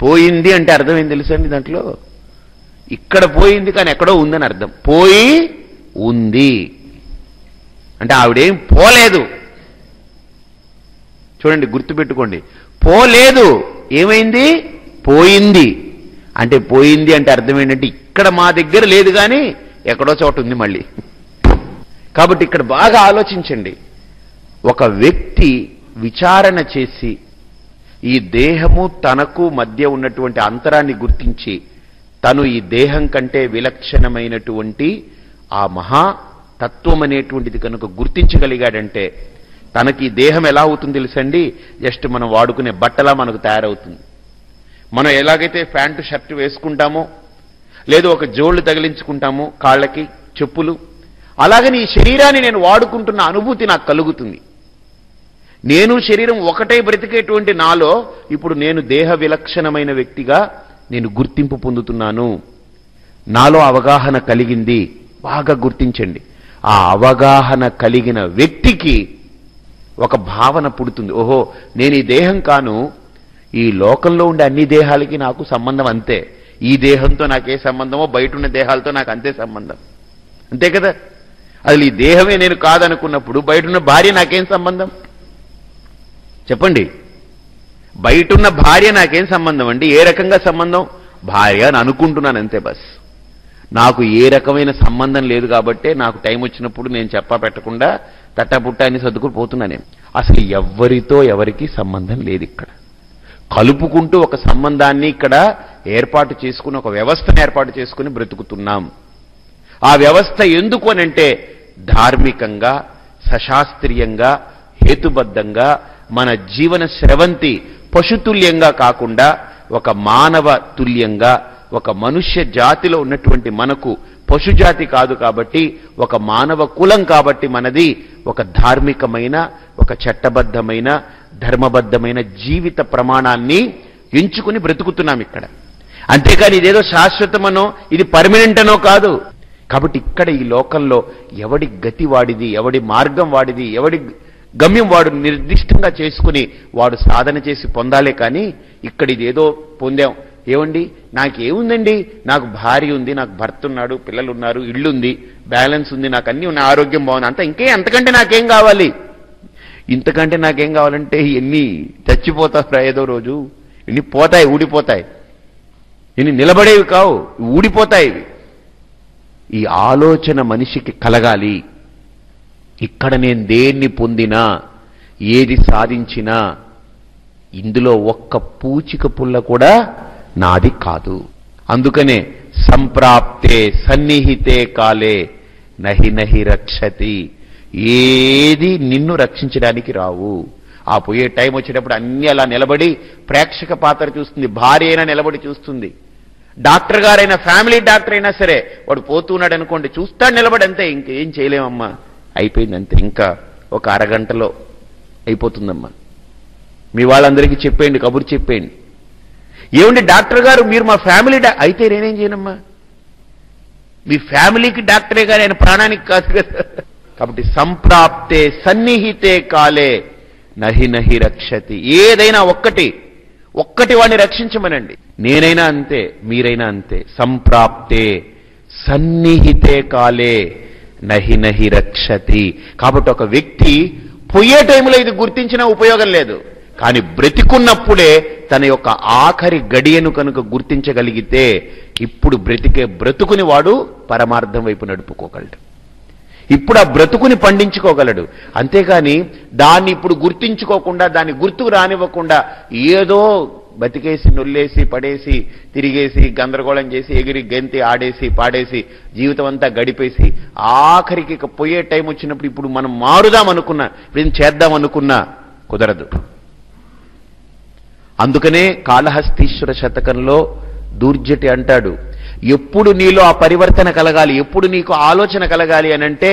పోయింది అంటే అర్థం ఏం తెలుసండి దాంట్లో? ఇక్కడ పోయింది కానీ ఎక్కడో ఉందని అర్థం. పోయి ఉంది అంటే ఆవిడేం పోలేదు. చూడండి, గుర్తుపెట్టుకోండి, పోలేదు, ఏమైంది? పోయింది. అంటే పోయింది అంటే అర్థం ఏంటంటే ఇక్కడ మా దగ్గర లేదు కానీ ఎక్కడో చోట ఉంది మళ్ళీ. కాబట్టి ఇక్కడ బాగా ఆలోచించండి. ఒక వ్యక్తి విచారణ చేసి ఈ దేహము తనకు మధ్య ఉన్నటువంటి అంతరాన్ని గుర్తించి తను ఈ దేహం కంటే విలక్షణమైనటువంటి ఆ మహా తత్వం అనేటువంటిది కనుక గుర్తించగలిగాడంటే తనకి దేహం ఎలా అవుతుంది తెలుసండి? జస్ట్ మనం వాడుకునే బట్టలా మనకు తయారవుతుంది. మనం ఎలాగైతే ప్యాంటు షర్టు వేసుకుంటామో, లేదు ఒక జోళ్లు తగిలించుకుంటామో కాళ్ళకి, చెప్పులు, అలాగని ఈ శరీరాన్ని నేను వాడుకుంటున్న అనుభూతి నాకు కలుగుతుంది. నేను శరీరం ఒకటే బ్రతికేటువంటి నాలో ఇప్పుడు నేను దేహ విలక్షణమైన వ్యక్తిగా నేను గుర్తింపు పొందుతున్నాను. నాలో అవగాహన కలిగింది. బాగా గుర్తించండి, ఆ అవగాహన కలిగిన వ్యక్తికి ఒక భావన పుడుతుంది. ఓహో, నేను ఈ దేహం కాను, ఈ లోకంలో ఉండే అన్ని దేహాలకి నాకు సంబంధం అంతే, ఈ దేహంతో నాకే సంబంధమో బయట ఉన్న దేహాలతో నాకు అంతే సంబంధం. అంతే కదా? అసలు ఈ దేహమే నేను కాదనుకున్నప్పుడు బయటున్న భార్య నాకేం సంబంధం చెప్పండి? బయటున్న భార్య నాకేం సంబంధం అండి? ఏ రకంగా సంబంధం? భార్య అని అనుకుంటున్నాను అంతే. బస్ నాకు ఏ రకమైన సంబంధం లేదు కాబట్టే నాకు టైం వచ్చినప్పుడు నేను చెప్పా పెట్టకుండా తట్టపుట్టాన్ని సర్దుకుని పోతున్నా. నేను అసలు ఎవ్వరితో ఎవరికి సంబంధం లేదు. ఇక్కడ కలుపుకుంటూ ఒక సంబంధాన్ని ఇక్కడ ఏర్పాటు చేసుకుని ఒక వ్యవస్థను ఏర్పాటు చేసుకుని బ్రతుకుతున్నాం. ఆ వ్యవస్థ ఎందుకు అనంటే ధార్మికంగా, సశాస్త్రీయంగా, హేతుబద్ధంగా మన జీవన స్రవంతి పశుతుల్యంగా కాకుండా ఒక మానవ తుల్యంగా, ఒక మనుష్య జాతిలో ఉన్నటువంటి మనకు పశుజాతి కాదు కాబట్టి, ఒక మానవ కులం కాబట్టి మనది ఒక ధార్మికమైన, ఒక చట్టబద్ధమైన, ధర్మబద్ధమైన జీవిత ప్రమాణాన్ని ఎంచుకుని బ్రతుకుతున్నాం ఇక్కడ. అంతేకాని ఇదేదో శాశ్వతమనో ఇది పర్మనెంట్ అనో కాదు. కాబట్టి ఇక్కడ ఈ లోకంలో ఎవడి గతి వాడిది, ఎవడి మార్గం వాడిది, ఎవడి గమ్యం వాడు నిర్దిష్టంగా చేసుకుని వాడు సాధన చేసి పొందాలే. కానీ ఇక్కడ ఇదేదో పొందాం, ఏమండి నాకేముందండి, నాకు భార్య ఉంది, నాకు భర్త ఉన్నాడు, పిల్లలు ఉన్నారు, ఇల్లుంది, బ్యాలెన్స్ ఉంది, నాకు అన్నీ ఉన్నాయి, ఆరోగ్యం బాగుంది, అంతా అంతకంటే నాకేం కావాలి? ఇంతకంటే నాకేం కావాలంటే ఎన్ని చచ్చిపోతావు ఏదో రోజు, ఇన్ని పోతాయి, ఊడిపోతాయి, ఇన్ని నిలబడేవి కావు, ఊడిపోతాయి. ఈ ఆలోచన మనిషికి కలగాలి. ఇక్కడ నేను దేన్ని పొందినా, ఏది సాధించినా ఇందులో ఒక్క పూచిక పుల్ల కూడా నాది కాదు. అందుకనే సంప్రాప్తే సన్నిహితే కాలే నహి నహి రక్షతి. ఏది నిన్ను రక్షించడానికి రావు. ఆ పోయే టైం వచ్చేటప్పుడు అన్ని అలా నిలబడి ప్రేక్షక పాత్ర చూస్తుంది. భార్య అయినా నిలబడి చూస్తుంది, డాక్టర్ గారైనా, ఫ్యామిలీ డాక్టర్ అయినా సరే, వాడు పోతున్నాడు అనుకోండి, చూస్తాడు నిలబడి, అంతే, ఇంకేం చేయలేమమ్మా, అయిపోయింది అంతే, ఇంకా ఒక అరగంటలో అయిపోతుందమ్మా. మీ వాళ్ళందరికీ చెప్పేయండి, కబురు చెప్పేయండి, ఏమండి డాక్టర్ గారు మీరు మా ఫ్యామిలీ అయితే నేనేం చేయనమ్మా, మీ ఫ్యామిలీకి డాక్టరే గారు, ఆయన ప్రాణానికి కాదు కదా. కాబట్టి సంప్రాప్తే సన్నిహితే కాలే నహి నహి రక్షతి. ఏదైనా ఒక్కటి వాడిని రక్షించమనండి. నేనైనా అంతే, మీరైనా అంతే. సంప్రాప్తే సన్నిహితే కాలే నహి నహి రక్షతి. కాబట్టి ఒక వ్యక్తి పోయే టైంలో ఇది గుర్తించినా ఉపయోగం లేదు, కానీ బ్రతికున్నప్పుడే తన యొక్క ఆఖరి గడియను కనుక గుర్తించగలిగితే ఇప్పుడు బ్రతికే బ్రతుకుని వాడు పరమార్థం వైపు నడుపుకోగలడు. ఇప్పుడు ఆ బ్రతుకుని పండించుకోగలడు. అంతేకాని దాన్ని ఇప్పుడు గుర్తించుకోకుండా, దాన్ని గుర్తుకు రానివ్వకుండా ఏదో బతికేసి నొల్లేసి పడేసి తిరిగేసి గందరగోళం చేసి ఎగిరి గెంతి ఆడేసి పాడేసి జీవితం అంతా గడిపేసి ఆఖరికి పోయే టైం వచ్చినప్పుడు ఇప్పుడు మనం మారుదామనుకున్నా, ఇప్పుడు ఏం చేద్దామనుకున్నా కుదరదు. అందుకనే కాళహస్తీశ్వర శతకంలో దూర్జటి అంటాడు, ఎప్పుడు నీలో ఆ పరివర్తన కలగాలి, ఎప్పుడు నీకు ఆలోచన కలగాలి అని అంటే,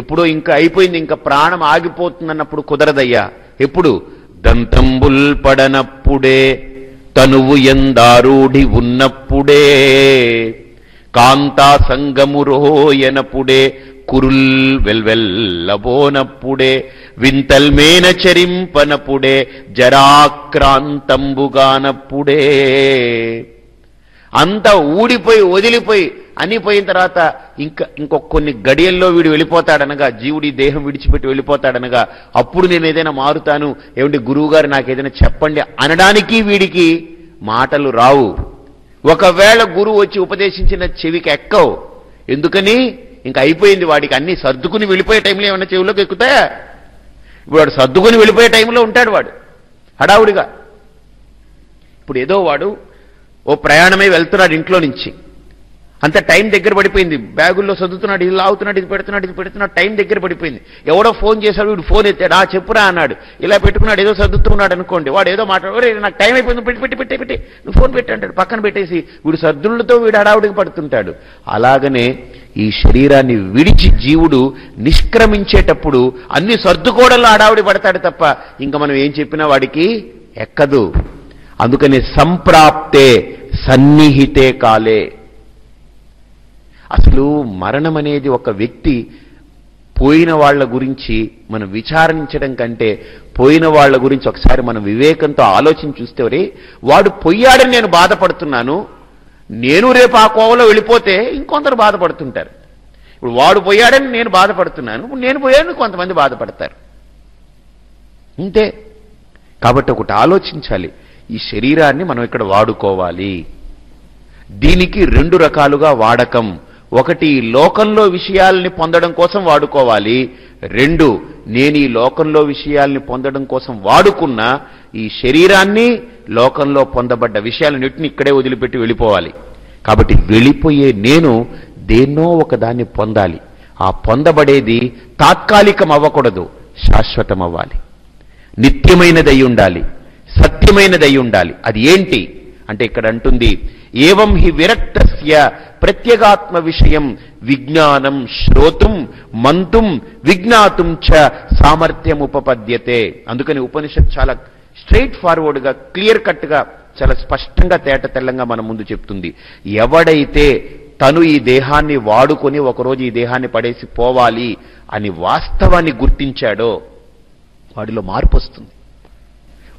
ఎప్పుడో ఇంకా అయిపోయింది, ఇంకా ప్రాణం ఆగిపోతుందన్నప్పుడు కుదరదయ్యా. ఎప్పుడు? దంతంబుల్ పడనప్పుడే, తనువు ఎందారూఢి ఉన్నప్పుడే, కాంతా సంగము రోయనప్పుడే, కురుల్ వెల్వెల్లబోనప్పుడే, వింతల్మేన చరింపనప్పుడే, జరాక్రాంతంబుగానప్పుడే. అంతా ఊడిపోయి వదిలిపోయి అనిపోయిన తర్వాత ఇంకొక కొన్ని గడియల్లో వీడు వెళ్ళిపోతాడనగా, జీవుడి దేహం విడిచిపెట్టి వెళ్ళిపోతాడనగా, అప్పుడు నేను ఏదైనా మారుతాను, ఏమిటి గురువు గారు నాకు ఏదైనా చెప్పండి అనడానికి వీడికి మాటలు రావు. ఒకవేళ గురువు వచ్చి ఉపదేశించిన చెవికి ఎక్కవు. ఎందుకని? ఇంకా అయిపోయింది, వాడికి అన్ని సర్దుకుని వెళ్ళిపోయే టైంలో ఏమన్నా చెవిలోకి ఎక్కుతాయా? ఇప్పుడు వాడు సర్దుకుని వెళ్ళిపోయే టైంలో ఉంటాడు వాడు హడావుడిగా. ఇప్పుడు ఏదో వాడు ఓ ప్రయాణమే వెళ్తున్నాడు ఇంట్లో నుంచి, అంత టైం దగ్గర పడిపోయింది, బ్యాగుల్లో చదువుతున్నాడు, ఇది లాగుతున్నాడు, ఇది పెడుతున్నాడు, టైం దగ్గర పడిపోయింది. ఎవడో ఫోన్ చేశాడు, వీడు ఫోన్ ఎత్తాడు, చెప్పురా అన్నాడు, ఇలా పెట్టుకున్నాడు, ఏదో సర్దుతున్నాడు అనుకోండి, వాడు ఏదో మాట్లాడు, నాకు టైం అయిపోయింది, పెట్టి నువ్వు ఫోన్ పెట్టి అంటాడు, పక్కన పెట్టేసి వీడు సర్దులతో వీడు హడావుడికి పడుతుంటాడు. అలాగనే ఈ శరీరాన్ని విడిచి జీవుడు నిష్క్రమించేటప్పుడు అన్ని సర్దుకోవడంలో హడావుడి పడతాడు తప్ప ఇంకా మనం ఏం చెప్పినా వాడికి ఎక్కదు. అందుకని సంప్రాప్తే సన్నిహితే కాలే. అసలు మరణం అనేది ఒక వ్యక్తి పోయిన వాళ్ళ గురించి మనం విచారించడం కంటే, పోయిన వాళ్ళ గురించి ఒకసారి మనం వివేకంతో ఆలోచించి చూస్తే, వాడు పోయాడని నేను బాధపడుతున్నాను, నేను రేపు ఆ కోవలో వెళ్ళిపోతే ఇంకొందరు బాధపడుతుంటారు. ఇప్పుడు వాడు పోయాడని నేను బాధపడుతున్నాను, నేను పోయాడని కొంతమంది బాధపడతారు. అంతే. కాబట్టి ఒకటి ఆలోచించాలి, ఈ శరీరాన్ని మనం ఇక్కడ వాడుకోవాలి. దీనికి రెండు రకాలుగా వాడకం. ఒకటి, లోకంలో విషయాల్ని పొందడం కోసం వాడుకోవాలి. రెండు, నేను ఈ లోకంలో విషయాల్ని పొందడం కోసం వాడుకున్న ఈ శరీరాన్ని లోకంలో పొందబడ్డ విషయాలన్నింటినీ ఇక్కడే వదిలిపెట్టి వెళ్ళిపోవాలి. కాబట్టి వెళ్ళిపోయే నేను దేన్నో ఒకదాన్ని పొందాలి. ఆ పొందబడేది తాత్కాలికం అవ్వకూడదు, శాశ్వతం అవ్వాలి, నిత్యమైనదై ఉండాలి, సత్యమైనదై ఉండాలి. అది ఏంటి అంటే ఇక్కడ అంటుంది, ఏవం హి విరక్తస్య ప్రత్యేగాత్మ విషయం విజ్ఞానం శ్రోతుం మంతుం విజ్ఞాతుం చ సామర్థ్యం ఉపపద్యతే. అందుకని ఉపనిషత్ చాలా స్ట్రైట్ ఫార్వర్డ్ గా, క్లియర్ కట్ గా, చాలా స్పష్టంగా తేట తెల్లంగా మన ముందు చెప్తుంది. ఎవడైతే తను ఈ దేహాన్ని వాడుకొని ఒకరోజు ఈ దేహాన్ని పడేసి పోవాలి అని వాస్తవాన్ని గుర్తించాడో వాడిలో మార్పు వస్తుంది.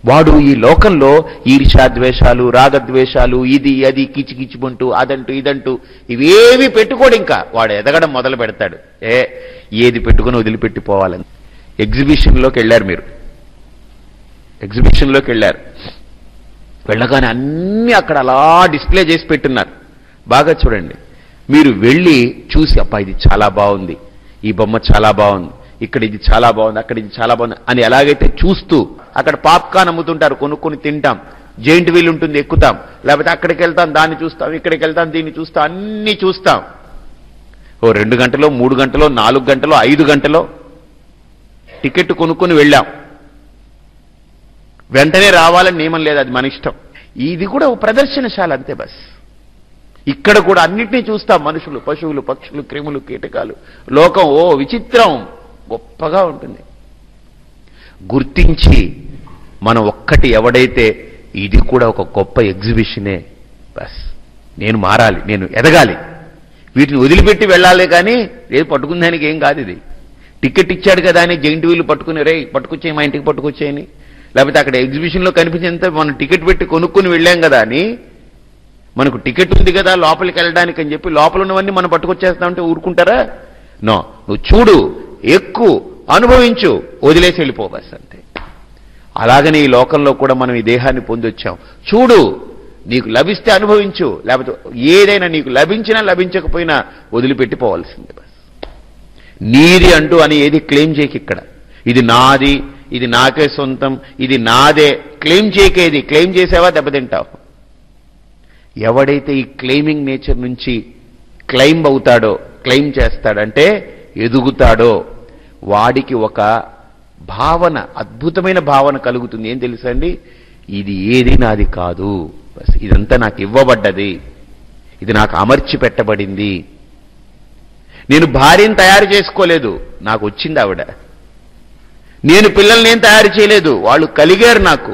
వాడు ఈ లోకంలో ఈర్ష్యాద్వేషాలు, రాగద్వేషాలు, ఇది అది కిచికిచిబంటూ అదంటూ ఇదంటూ ఇవేవి పెట్టుకోడు. ఇంకా వాడు ఎదగడం మొదలు పెడతాడు. ఏది పెట్టుకుని వదిలిపెట్టిపోవాలని. ఎగ్జిబిషన్లోకి వెళ్ళారు మీరు, ఎగ్జిబిషన్లోకి వెళ్ళారు, వెళ్ళగానే అన్నీ అక్కడ అలా డిస్ప్లే చేసి పెట్టున్నారు. బాగా చూడండి. మీరు వెళ్ళి చూసి, అబ్బా ఇది చాలా బాగుంది, ఈ బొమ్మ చాలా బాగుంది, ఇక్కడ ఇది చాలా బాగుంది, అక్కడ ఇది చాలా బాగుంది అని ఎలాగైతే చూస్తూ, అక్కడ పాప్కార్న్ అమ్ముతుంటారు, కొనుక్కొని తింటాం, జెయింట్ వీల్ ఉంటుంది ఎక్కుతాం, లేకపోతే అక్కడికి వెళ్తాం దాన్ని చూస్తాం, ఇక్కడికి వెళ్తాం దీన్ని చూస్తాం, అన్నీ చూస్తాం. ఓ 2 గంటలో 3 గంటలో 4 గంటలో 5 గంటలో టికెట్ కొనుక్కొని వెళ్ళాం. వెంటనే రావాలని నియమం లేదు, అది మన ఇష్టం. ఇది కూడా ఓ ప్రదర్శనశాల అంతే బస్. ఇక్కడ కూడా అన్నిటినీ చూస్తాం, మనుషులు, పశువులు, పక్షులు, క్రిములు, కీటకాలు, లోకం ఓ విచిత్రం, గొప్పగా ఉంటుంది. గుర్తించి మనం ఒక్కటి ఎవడైతే ఇది కూడా ఒక గొప్ప ఎగ్జిబిషనే, బస్ నేను మారాలి, నేను ఎదగాలి, వీటిని వదిలిపెట్టి వెళ్ళాలి, కానీ ఏది పట్టుకునేదానికి ఏం కాదు. ఇది టికెట్ ఇచ్చాడు కదా అని జెయింట్ వీలు పట్టుకుని పట్టుకొచ్చేయి, మా ఇంటికి పట్టుకొచ్చేయని, లేకపోతే అక్కడ ఎగ్జిబిషన్లో కనిపించేంత మనం టికెట్ పెట్టి కొనుక్కుని వెళ్ళాం కదా అని, మనకు టికెట్ ఉంది కదా లోపలికి వెళ్ళడానికి అని చెప్పి లోపల ఉన్నవన్నీ మనం పట్టుకొచ్చేస్తామంటే ఊరుకుంటారా? నో, నువ్వు చూడు, ఎక్కు, అనుభవించు, వదిలేసి వెళ్ళిపో బస్ అంతే. అలాగనే ఈ లోకంలో కూడా మనం ఈ దేహాన్ని పొందొచ్చాం. చూడు, నీకు లభిస్తే అనుభవించు, లేకపోతే ఏదైనా నీకు లభించినా లభించకపోయినా వదిలిపెట్టిపోవాల్సిందే బస్. నీది అంటూ అని ఏది క్లెయిమ్ చేయకి. ఇక్కడ ఇది నాది, ఇది నాకే సొంతం, ఇది నాదే క్లెయిమ్ చేయకేది. క్లెయిమ్ చేసావా దెబ్బతింటావు. ఎవడైతే ఈ క్లెయిమింగ్ నేచర్ నుంచి క్లెయిమ్ అవుతాడో, క్లెయిమ్ చేస్తాడంటే ఎదుగుతాడో, వాడికి ఒక భావన, అద్భుతమైన భావన కలుగుతుంది. ఏం తెలుసా అండి? ఇది ఏది నాది కాదు, ఇదంతా నాకు ఇవ్వబడ్డది, ఇది నాకు అమర్చి పెట్టబడింది. నేను భార్యను తయారు చేసుకోలేదు, నాకు వచ్చింది ఆవిడ. నేను పిల్లల్ని ఏం తయారు చేయలేదు, వాళ్ళు కలిగారు నాకు.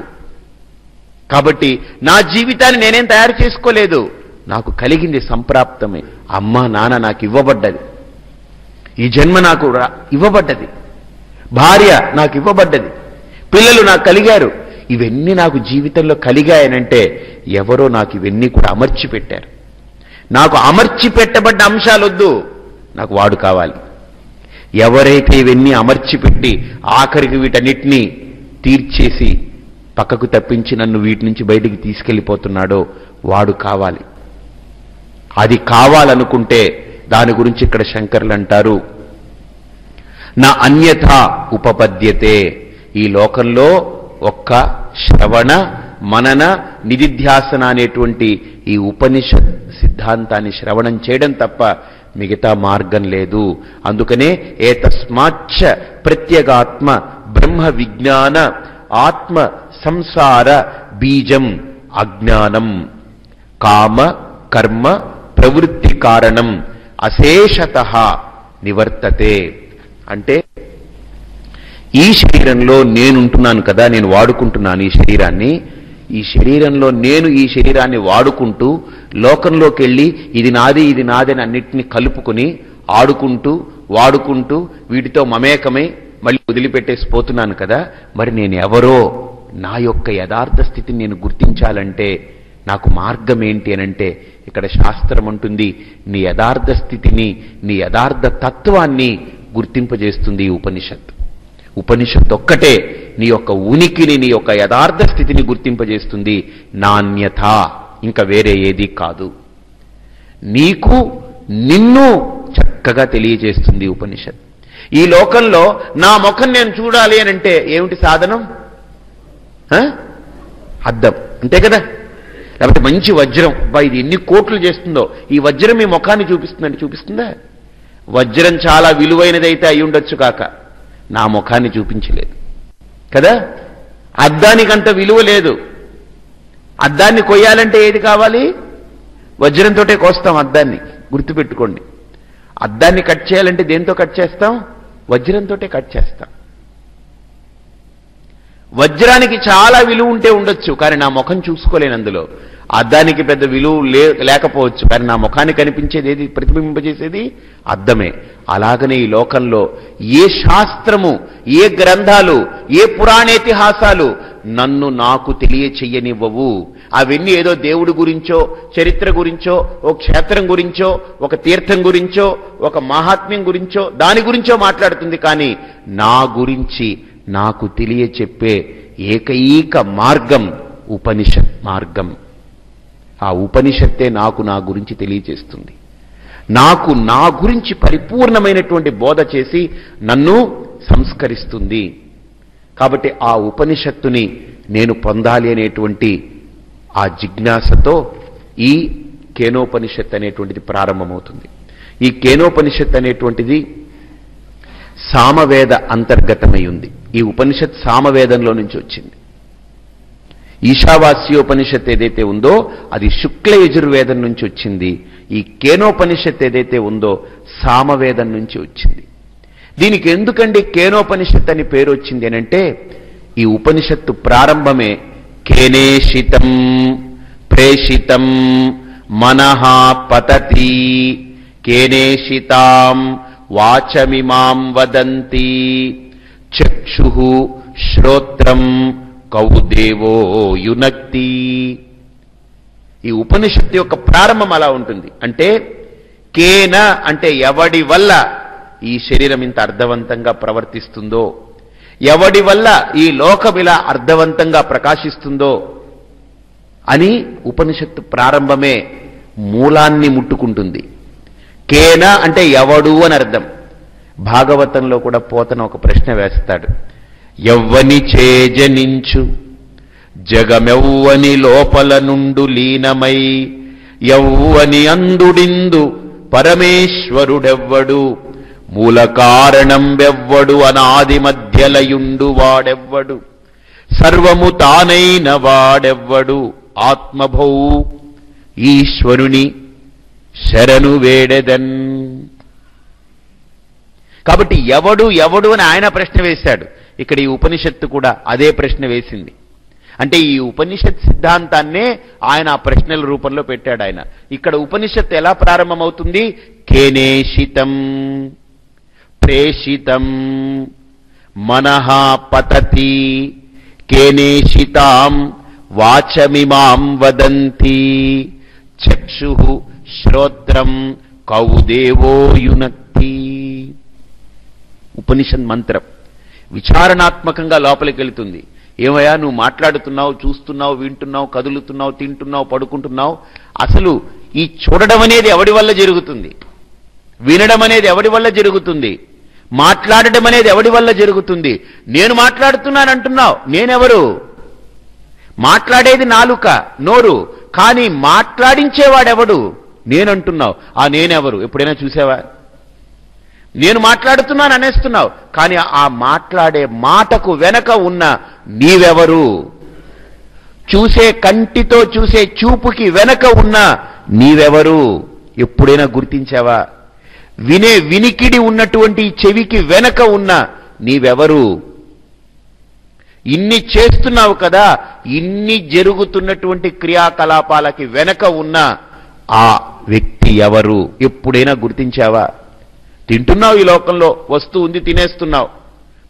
కాబట్టి నా జీవితాన్ని నేనేం తయారు చేసుకోలేదు, నాకు కలిగింది సంప్రాప్తమే. అమ్మ నాన్న నాకు ఇవ్వబడ్డది, ఈ జన్మ నాకు ఇవ్వబడ్డది, భార్య నాకు ఇవ్వబడ్డది, పిల్లలు నాకు కలిగారు. ఇవన్నీ నాకు జీవితంలో కలిగాయనంటే ఎవరో నాకు ఇవన్నీ కూడా అమర్చి పెట్టారు. నాకు అమర్చి పెట్టబడ్డ అంశాలొద్దు, నాకు వాడు కావాలి. ఎవరైతే ఇవన్నీ అమర్చి పెట్టి ఆఖరికి వీటన్నిటినీ తీర్చేసి పక్కకు తప్పించి నన్ను వీటి నుంచి బయటికి తీసుకెళ్ళిపోతున్నాడో వాడు కావాలి. అది కావాలనుకుంటే దాని గురించి ఇక్కడ శంకర్లు అంటారు, నా అన్యథా ఉపపద్యతే. ఈ లోకంలో ఒక్క శ్రవణ మనన నిధిధ్యాసన అనేటువంటి ఈ ఉపనిషత్ సిద్ధాంతాన్ని శ్రవణం చేయడం తప్ప మిగతా మార్గం లేదు. అందుకనే ఏతస్మాచ్చ ప్రత్యేగాత్మ బ్రహ్మ విజ్ఞాన ఆత్మ సంసార బీజం అజ్ఞానం కామ కర్మ ప్రవృత్తి కారణం అశేషతః నివర్తతే. అంటే ఈ శరీరంలో నేనుంటున్నాను కదా, నేను వాడుకుంటున్నాను ఈ శరీరాన్ని. ఈ శరీరంలో నేను ఈ శరీరాన్ని వాడుకుంటూ లోకంలోకి వెళ్ళి ఇది నాది ఇది నాది అని అన్నిటినీ కలుపుకుని ఆడుకుంటూ వాడుకుంటూ వీటితో మమేకమై మళ్ళీ వదిలిపెట్టేసి పోతున్నాను కదా. మరి నేను ఎవరో, నా యొక్క యథార్థ స్థితిని నేను గుర్తించాలంటే నాకు మార్గం ఏంటి అనంటే ఇక్కడ శాస్త్రం అంటుంది, నీ యథార్థ స్థితిని, నీ యథార్థ తత్వాన్ని గుర్తింపజేస్తుంది ఈ ఉపనిషత్. ఉపనిషత్ ఒక్కటే నీ యొక్క ఉనికిని, నీ యొక్క యథార్థ స్థితిని గుర్తింపజేస్తుంది, నాణ్యత ఇంకా వేరే ఏదీ కాదు. నీకు నిన్ను చక్కగా తెలియజేస్తుంది ఉపనిషత్. ఈ లోకంలో నా ముఖం నేను చూడాలి అని అంటే ఏమిటి సాధనం? అద్దం, అంతే కదా. లేకపోతే మంచి వజ్రం, ఇది ఎన్ని కోట్లు చేస్తుందో, ఈ వజ్రం మీ ముఖాన్ని చూపిస్తుందండి, చూపిస్తుందా? వజ్రం చాలా విలువైనదైతే అయి ఉండొచ్చు కాక నా ముఖాన్ని చూపించలేదు కదా. అద్దానికంత విలువ లేదు. అద్దాన్ని కొయ్యాలంటే ఏది కావాలి? వజ్రంతోటే కోస్తాం అద్దాన్ని, గుర్తుపెట్టుకోండి. అద్దాన్ని కట్ చేయాలంటే దేంతో కట్ చేస్తాం? వజ్రంతోటే కట్ చేస్తాం. వజ్రానికి చాలా విలువ ఉంటే ఉండొచ్చు, కానీ నా ముఖం చూసుకోలేను అందులో. అద్దానికి పెద్ద విలువ లేకపోవచ్చు, కానీ నా ముఖాన్ని కనిపించేది ఏది, ప్రతిబింబింపజేసేది అద్దమే. అలాగనే ఈ లోకంలో ఏ శాస్త్రము, ఏ గ్రంథాలు, ఏ పురాణేతిహాసాలు నన్ను నాకు తెలియచెయ్యనివ్వవు. అవన్నీ ఏదో దేవుడి గురించో, చరిత్ర గురించో, ఓ క్షేత్రం గురించో, ఒక తీర్థం గురించో, ఒక మహాత్మ్యం గురించో, దాని గురించో మాట్లాడుతుంది. కానీ నా గురించి నాకు తెలియచెప్పే ఏకైక మార్గం ఉపనిషత్ మార్గం. ఆ ఉపనిషత్తే నాకు నా గురించి తెలియచేస్తుంది. నాకు నా గురించి పరిపూర్ణమైనటువంటి బోధ చేసి నన్ను సంస్కరిస్తుంది. కాబట్టి ఆ ఉపనిషత్తుని నేను పొందాలి అనేటువంటి ఆ జిజ్ఞాసతో ఈ కేనోపనిషత్ అనేటువంటిది ప్రారంభమవుతుంది. ఈ కేనోపనిషత్ అనేటువంటిది సామవేద అంతర్గతమై ఉంది. ఈ ఉపనిషత్ సామవేదంలో నుంచి వచ్చింది. ఈశావాస్యోపనిషత్ ఏదైతే ఉందో అది శుక్ల యజుర్వేదం నుంచి వచ్చింది. ఈ కేనోపనిషత్ ఏదైతే ఉందో సామవేదం నుంచి వచ్చింది. దీనికి ఎందుకండి కేనోపనిషత్ అని పేరు వచ్చింది అనంటే, ఈ ఉపనిషత్తు ప్రారంభమే కేనేషితం ప్రేషితం మనః పతతి కేనేషితాం వాచమిమాం వదంతి చక్షుః శ్రోత్రం కౌదేవో యునక్తి. ఈ ఉపనిషత్తు యొక్క ప్రారంభం అలా ఉంటుంది. అంటే కేన అంటే ఎవడి వల్ల ఈ శరీరం ఇంత అర్థవంతంగా ప్రవర్తిస్తుందో, ఎవడి వల్ల ఈ లోకం ఇలా అర్థవంతంగా ప్రకాశిస్తుందో అని ఉపనిషత్తు ప్రారంభమే మూలాన్ని ముట్టుకుంటుంది. కేన అంటే ఎవడు అని అర్థం. భాగవతంలో కూడా పోతన ఒక ప్రశ్న వేస్తాడు. ఎవ్వని చేజనించు జగమెవ్వని లోపల నుండు లీనమై ఎవ్వని అందుడిందు పరమేశ్వరుడెవ్వడు మూల కారణం వెవ్వడు అనాది మధ్యలయుండు వాడెవ్వడు సర్వము తానైన వాడెవ్వడు ఆత్మభౌ ఈశ్వరుని శరణు వేడెదన్. కాబట్టి ఎవడు ఎవడు అని ఆయన ప్రశ్న వేశాడు. ఇక్కడ ఈ ఉపనిషత్తు కూడా అదే ప్రశ్న వేసింది. అంటే ఈ ఉపనిషత్ సిద్ధాంతాన్నే ఆయన ఆ ప్రశ్నల రూపంలో పెట్టాడు. ఆయన ఇక్కడ ఉపనిషత్తు ఎలా ప్రారంభమవుతుంది? కేనేషితం ప్రేషితం మనః పతతి కేనేషితాం వాచమిమాం వదంతి చక్షుః శ్రోత్రం కౌదేవో యునక్తి. ఉపనిషత్ మంత్రం విచారణాత్మకంగా లోపలికి వెళుతుంది. ఏమయ్యా నువ్వు మాట్లాడుతున్నావు, చూస్తున్నావు, వింటున్నావు, కదులుతున్నావు, తింటున్నావు, పడుకుంటున్నావు, అసలు ఈ చూడడం అనేది ఎవడి వల్ల జరుగుతుంది? వినడం అనేది ఎవడి వల్ల జరుగుతుంది? మాట్లాడడం అనేది ఎవడి వల్ల జరుగుతుంది? నేను మాట్లాడుతున్నానంటున్నావు, నేనెవరు? మాట్లాడేది నాలుక, నోరు, కానీ మాట్లాడించేవాడెవడు? నేనంటున్నావు, ఆ నేనెవరు? ఎప్పుడైనా చూసావా? నేను మాట్లాడుతున్నాను అనేస్తున్నావు, కానీ ఆ మాట్లాడే మాటకు వెనక ఉన్న నీవెవరు? చూసే కంటితో చూసే చూపుకి వెనక ఉన్న నీవెవరు? ఎప్పుడైనా గుర్తించావా? వినే వినికిడి ఉన్నటువంటి చెవికి వెనక ఉన్న నీవెవరు? ఇన్ని చేస్తున్నావు కదా, ఇన్ని జరుగుతున్నటువంటి క్రియాకలాపాలకి వెనక ఉన్న ఆ వ్యక్తి ఎవరు? ఎప్పుడైనా గుర్తించావా? తింటున్నావు, ఈ లోకంలో వస్తువు ఉంది, తినేస్తున్నావు,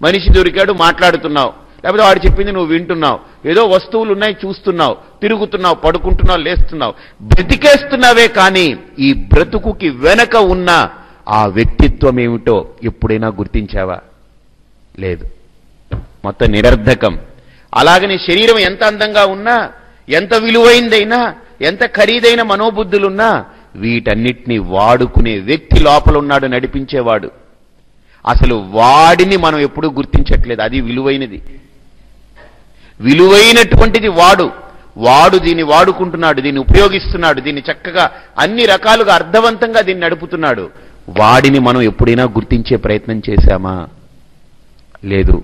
మనిషి దొరికాడు, మాట్లాడుతున్నావు, లేకపోతే వాడు చెప్పింది నువ్వు వింటున్నావు, ఏదో వస్తువులు ఉన్నాయి చూస్తున్నావు, తిరుగుతున్నావు, పడుకుంటున్నావు, లేస్తున్నావు, బ్రతికేస్తున్నావే, కానీ ఈ బ్రతుకుకి వెనక ఉన్న ఆ వ్యక్తిత్వం ఏమిటో ఎప్పుడైనా గుర్తించావా? లేదు. మొత్తం నిరర్ధకం. అలాగని శరీరం ఎంత అందంగా ఉన్నా, ఎంత విలువైందైనా, ఎంత ఖరీదైన మనోబుద్ధులున్నా, వీటన్నిటినీ వాడుకునే వ్యక్తి లోపల ఉన్నాడు, నడిపించేవాడు. అసలు వాడిని మనం ఎప్పుడూ గుర్తించట్లేదు. అది విలువైనది, విలువైనటువంటిది వాడు దీన్ని వాడుకుంటున్నాడు, దీన్ని ఉపయోగిస్తున్నాడు, దీన్ని చక్కగా అన్ని రకాలుగా అర్థవంతంగా దీన్ని నడుపుతున్నాడు. వాడిని మనం ఎప్పుడైనా గుర్తించే ప్రయత్నం చేశామా? లేదు.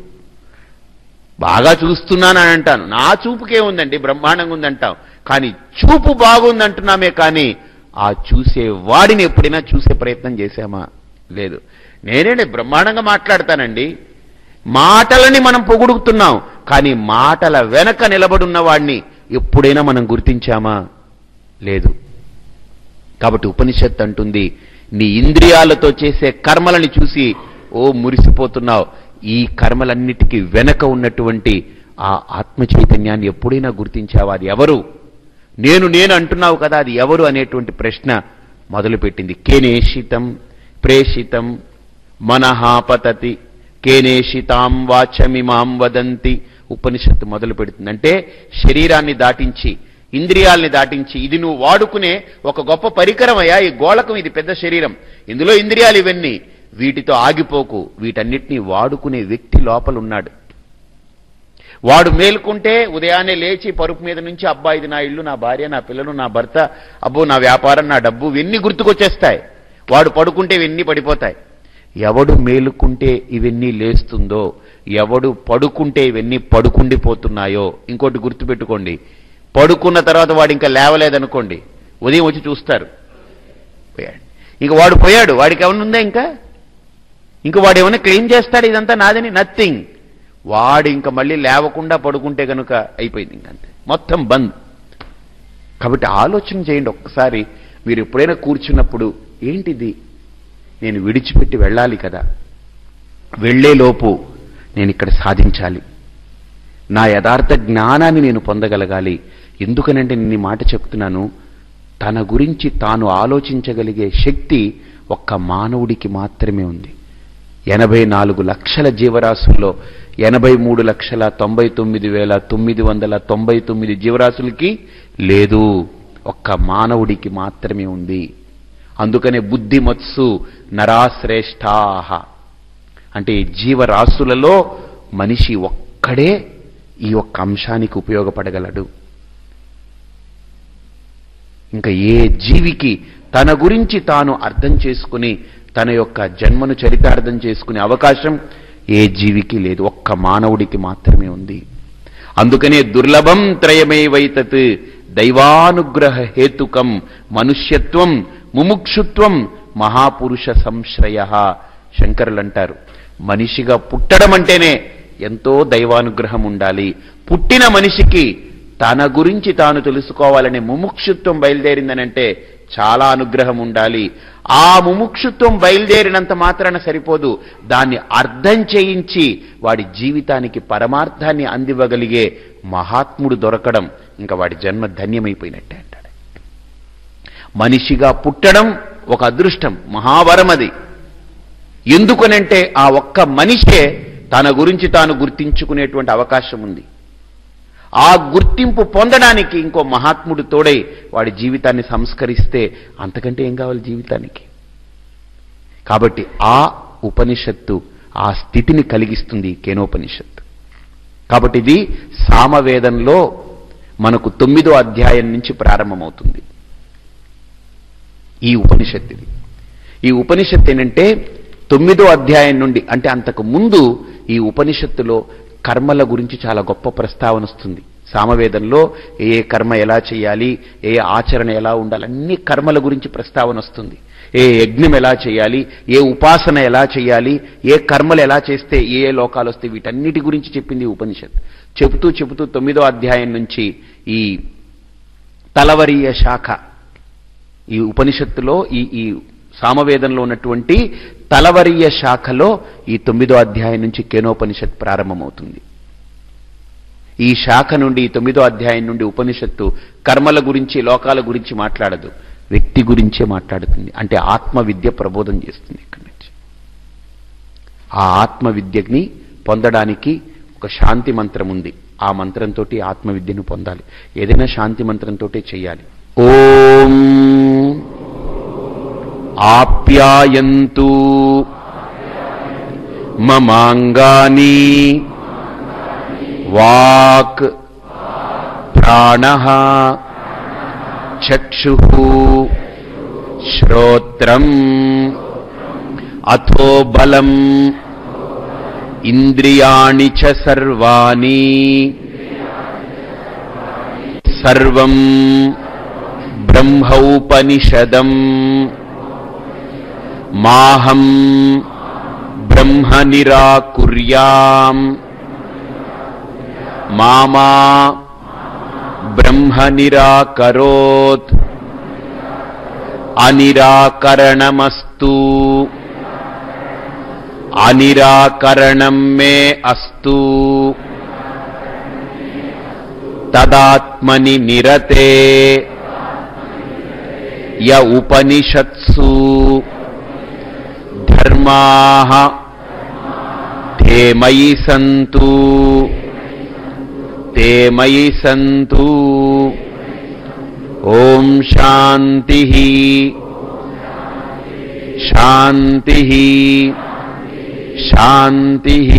బాగా చూస్తున్నానని అంటాను, నా చూపుకే ఉందండి, బ్రహ్మాండంగా ఉందంటాం, కానీ చూపు బాగుందంటున్నామే, కానీ ఆ చూసే వాడిని ఎప్పుడైనా చూసే ప్రయత్నం చేశామా? లేదు. నేనే బ్రహ్మాండంగా మాట్లాడతానండి, మాటలని మనం పొగుడుతున్నాం, కానీ మాటల వెనక నిలబడున్న వాడిని ఎప్పుడైనా మనం గుర్తించామా? లేదు. కాబట్టి ఉపనిషత్తు అంటుంది, నీ ఇంద్రియాలతో చేసే కర్మలని చూసి ఓ మురిసిపోతున్నావు, ఈ కర్మలన్నిటికీ వెనక ఉన్నటువంటి ఆ ఆత్మ చైతన్యాన్ని ఎప్పుడైనా గుర్తించావా? అది ఎవరు? నేను అంటున్నావు కదా, అది ఎవరు అనేటువంటి ప్రశ్న మొదలుపెట్టింది. కేనేషితం ప్రేషితం మనః పతతి కేనేషితాం వాచమిమాం వదంతి. ఉపనిషత్తు మొదలు పెడుతుంది. అంటే శరీరాన్ని దాటించి, ఇంద్రియాల్ని దాటించి, ఇది నువ్వు వాడుకునే ఒక గొప్ప పరికరం అయ్యా, ఈ గోళకం, ఇది పెద్ద శరీరం, ఇందులో ఇంద్రియాలు ఇవన్నీ, వీటితో ఆగిపోకు, వీటన్నిటినీ వాడుకునే వ్యక్తి లోపల ఉన్నాడు. వాడు మేలుకుంటే ఉదయాన్నే లేచి పరుపు మీద నుంచి అబ్బా ఇది నా ఇల్లు, నా భార్య, నా పిల్లలు, నా భర్త, అబ్బో నా వ్యాపారం, నా డబ్బు, ఇవన్నీ గుర్తుకొచ్చేస్తాయి. వాడు పడుకుంటే ఇవన్నీ పడిపోతాయి. ఎవడు మేలుకుంటే ఇవన్నీ లేస్తుందో, ఎవడు పడుకుంటే ఇవన్నీ పడుకుండిపోతున్నాయో. ఇంకోటి గుర్తుపెట్టుకోండి, పడుకున్న తర్వాత వాడు ఇంకా లేవలేదనుకోండి, ఉదయం వచ్చి చూస్తారు, పోయాడు, ఇంక వాడు పోయాడు, వాడికి ఏమన్నా ఉందా? ఇంకా వాడు ఏమైనా క్లెయిమ్ చేస్తాడు ఇదంతా నాదని? నథింగ్. వాడు ఇంకా మళ్ళీ లేవకుండా పడుకుంటే కనుక అయిపోయింది, ఇంకంతే, మొత్తం బంద్. కాబట్టి ఆలోచన చేయండి ఒక్కసారి. మీరు ఎప్పుడైనా కూర్చున్నప్పుడు, ఏంటిది, నేను విడిచిపెట్టి వెళ్ళాలి కదా, వెళ్లేలోపు నేను ఇక్కడ సాధించాలి, నా యథార్థ జ్ఞానాన్ని నేను పొందగలగాలి. ఎందుకనంటే నేను ఈ మాట చెప్తున్నాను, తన గురించి తాను ఆలోచించగలిగే శక్తి ఒక్క మానవుడికి మాత్రమే ఉంది. 84 లక్షల జీవరాశుల్లో 83,99,999 జీవరాశులకి లేదు, ఒక్క మానవుడికి మాత్రమే ఉంది. అందుకనే బుద్ధిమత్సు నరాశ్రేష్ఠాః, అంటే జీవరాశులలో మనిషి ఒక్కడే ఈ ఒక్క అంశానికి ఉపయోగపడగలడు. ఇంకా ఏ జీవికి తన గురించి తాను అర్థం చేసుకుని తన యొక్క జన్మను చరితార్థం చేసుకునే అవకాశం ఏ జీవికి లేదు, ఒక్క మానవుడికి మాత్రమే ఉంది. అందుకనే దుర్లభం త్రయమేవైతత్ దైవానుగ్రహ హేతుకం మనుష్యత్వం ముముక్షుత్వం మహాపురుష సంశ్రయ. శంకరులు అంటారు, మనిషిగా పుట్టడం అంటేనే ఎంతో దైవానుగ్రహం ఉండాలి. పుట్టిన మనిషికి తన గురించి తాను తెలుసుకోవాలనే ముముక్షుత్వం బయలుదేరిందనంటే చాలా అనుగ్రహం ఉండాలి. ఆ ముముక్షుత్వం బయలుదేరినంత మాత్రాన సరిపోదు, దాన్ని అర్థం చేయించి వాడి జీవితానికి పరమార్థాన్ని అందివ్వగలిగే మహాత్ముడు దొరకడం ఇంకా వాడి జన్మ ధన్యమైపోయినట్టే అంటాడు. మనిషిగా పుట్టడం ఒక అదృష్టం, మహావరం అది. ఎందుకనంటే ఆ ఒక్క మనిషే తన గురించి తాను గుర్తించుకునేటువంటి అవకాశం ఉంది. ఆ గుర్తింపు పొందడానికి ఇంకో మహాత్ముడు తోడై వాడి జీవితాన్ని సంస్కరిస్తే అంతకంటే ఏం కావాలి జీవితానికి. కాబట్టి ఆ ఉపనిషత్తు ఆ స్థితిని కలిగిస్తుంది కేనోపనిషత్తు. కాబట్టి ఇది సామవేదంలో మనకు 9వ అధ్యాయం నుంచి ప్రారంభమవుతుంది ఈ ఉపనిషత్తు. ఈ ఉపనిషత్తు ఏంటంటే 9వ అధ్యాయం నుండి, అంటే అంతకు ముందు ఈ ఉపనిషత్తులో కర్మల గురించి చాలా గొప్ప ప్రస్తావన వస్తుంది. సామవేదంలో ఏ కర్మ ఎలా చేయాలి, ఏ ఆచరణ ఎలా ఉండాలి, అన్ని కర్మల గురించి ప్రస్తావన వస్తుంది. ఏ యజ్ఞం ఎలా చేయాలి, ఏ ఉపాసన ఎలా చేయాలి, ఏ కర్మలు ఎలా చేస్తే ఏ లోకాలు వస్తాయి, వీటన్నిటి గురించి చెప్పింది ఉపనిషత్. చెబుతూ 9వ అధ్యాయం నుంచి ఈ తలవరీయ శాఖ, ఈ ఉపనిషత్తులో ఈ సామవేదంలో ఉన్నటువంటి తలవరీయ శాఖలో ఈ 9వ అధ్యాయం నుంచి కేనోపనిషత్ ప్రారంభమవుతుంది. ఈ శాఖ నుండి 9వ అధ్యాయం నుండి ఉపనిషత్తు కర్మల గురించి లోకాల గురించి మాట్లాడదు, వ్యక్తి గురించే మాట్లాడుతుంది. అంటే ఆత్మవిద్య ప్రబోధం చేస్తుంది. ఇక్కడి నుంచి ఆ ఆత్మవిద్యని పొందడానికి ఒక శాంతి మంత్రం ఉంది. ఆ మంత్రంతో ఆత్మవిద్యను పొందాలి. ఏదైనా శాంతి మంత్రంతో చేయాలి. ఓం ఆప్యాయంతు మమాంగాని వాక్ ప్రాణః చక్షుః శ్రోత్రం అథో బలం ఇంద్రియాణి చ సర్వాణి సర్వం బ్రహ్మౌపనిషదం మాహం బ్రహ్మ నిరాకుర్యాం మామా బ్రహ్మ నిరాకరోత్ అనిరాకరణమస్తు అనిరాకరణం మే అస్తు తదాత్మని నిరతే య ఉపనిషత్సు ధర్మాః తే మయి సంతు తే మయి సంతు. ఓం శాంతిః శాంతిః శాంతిః.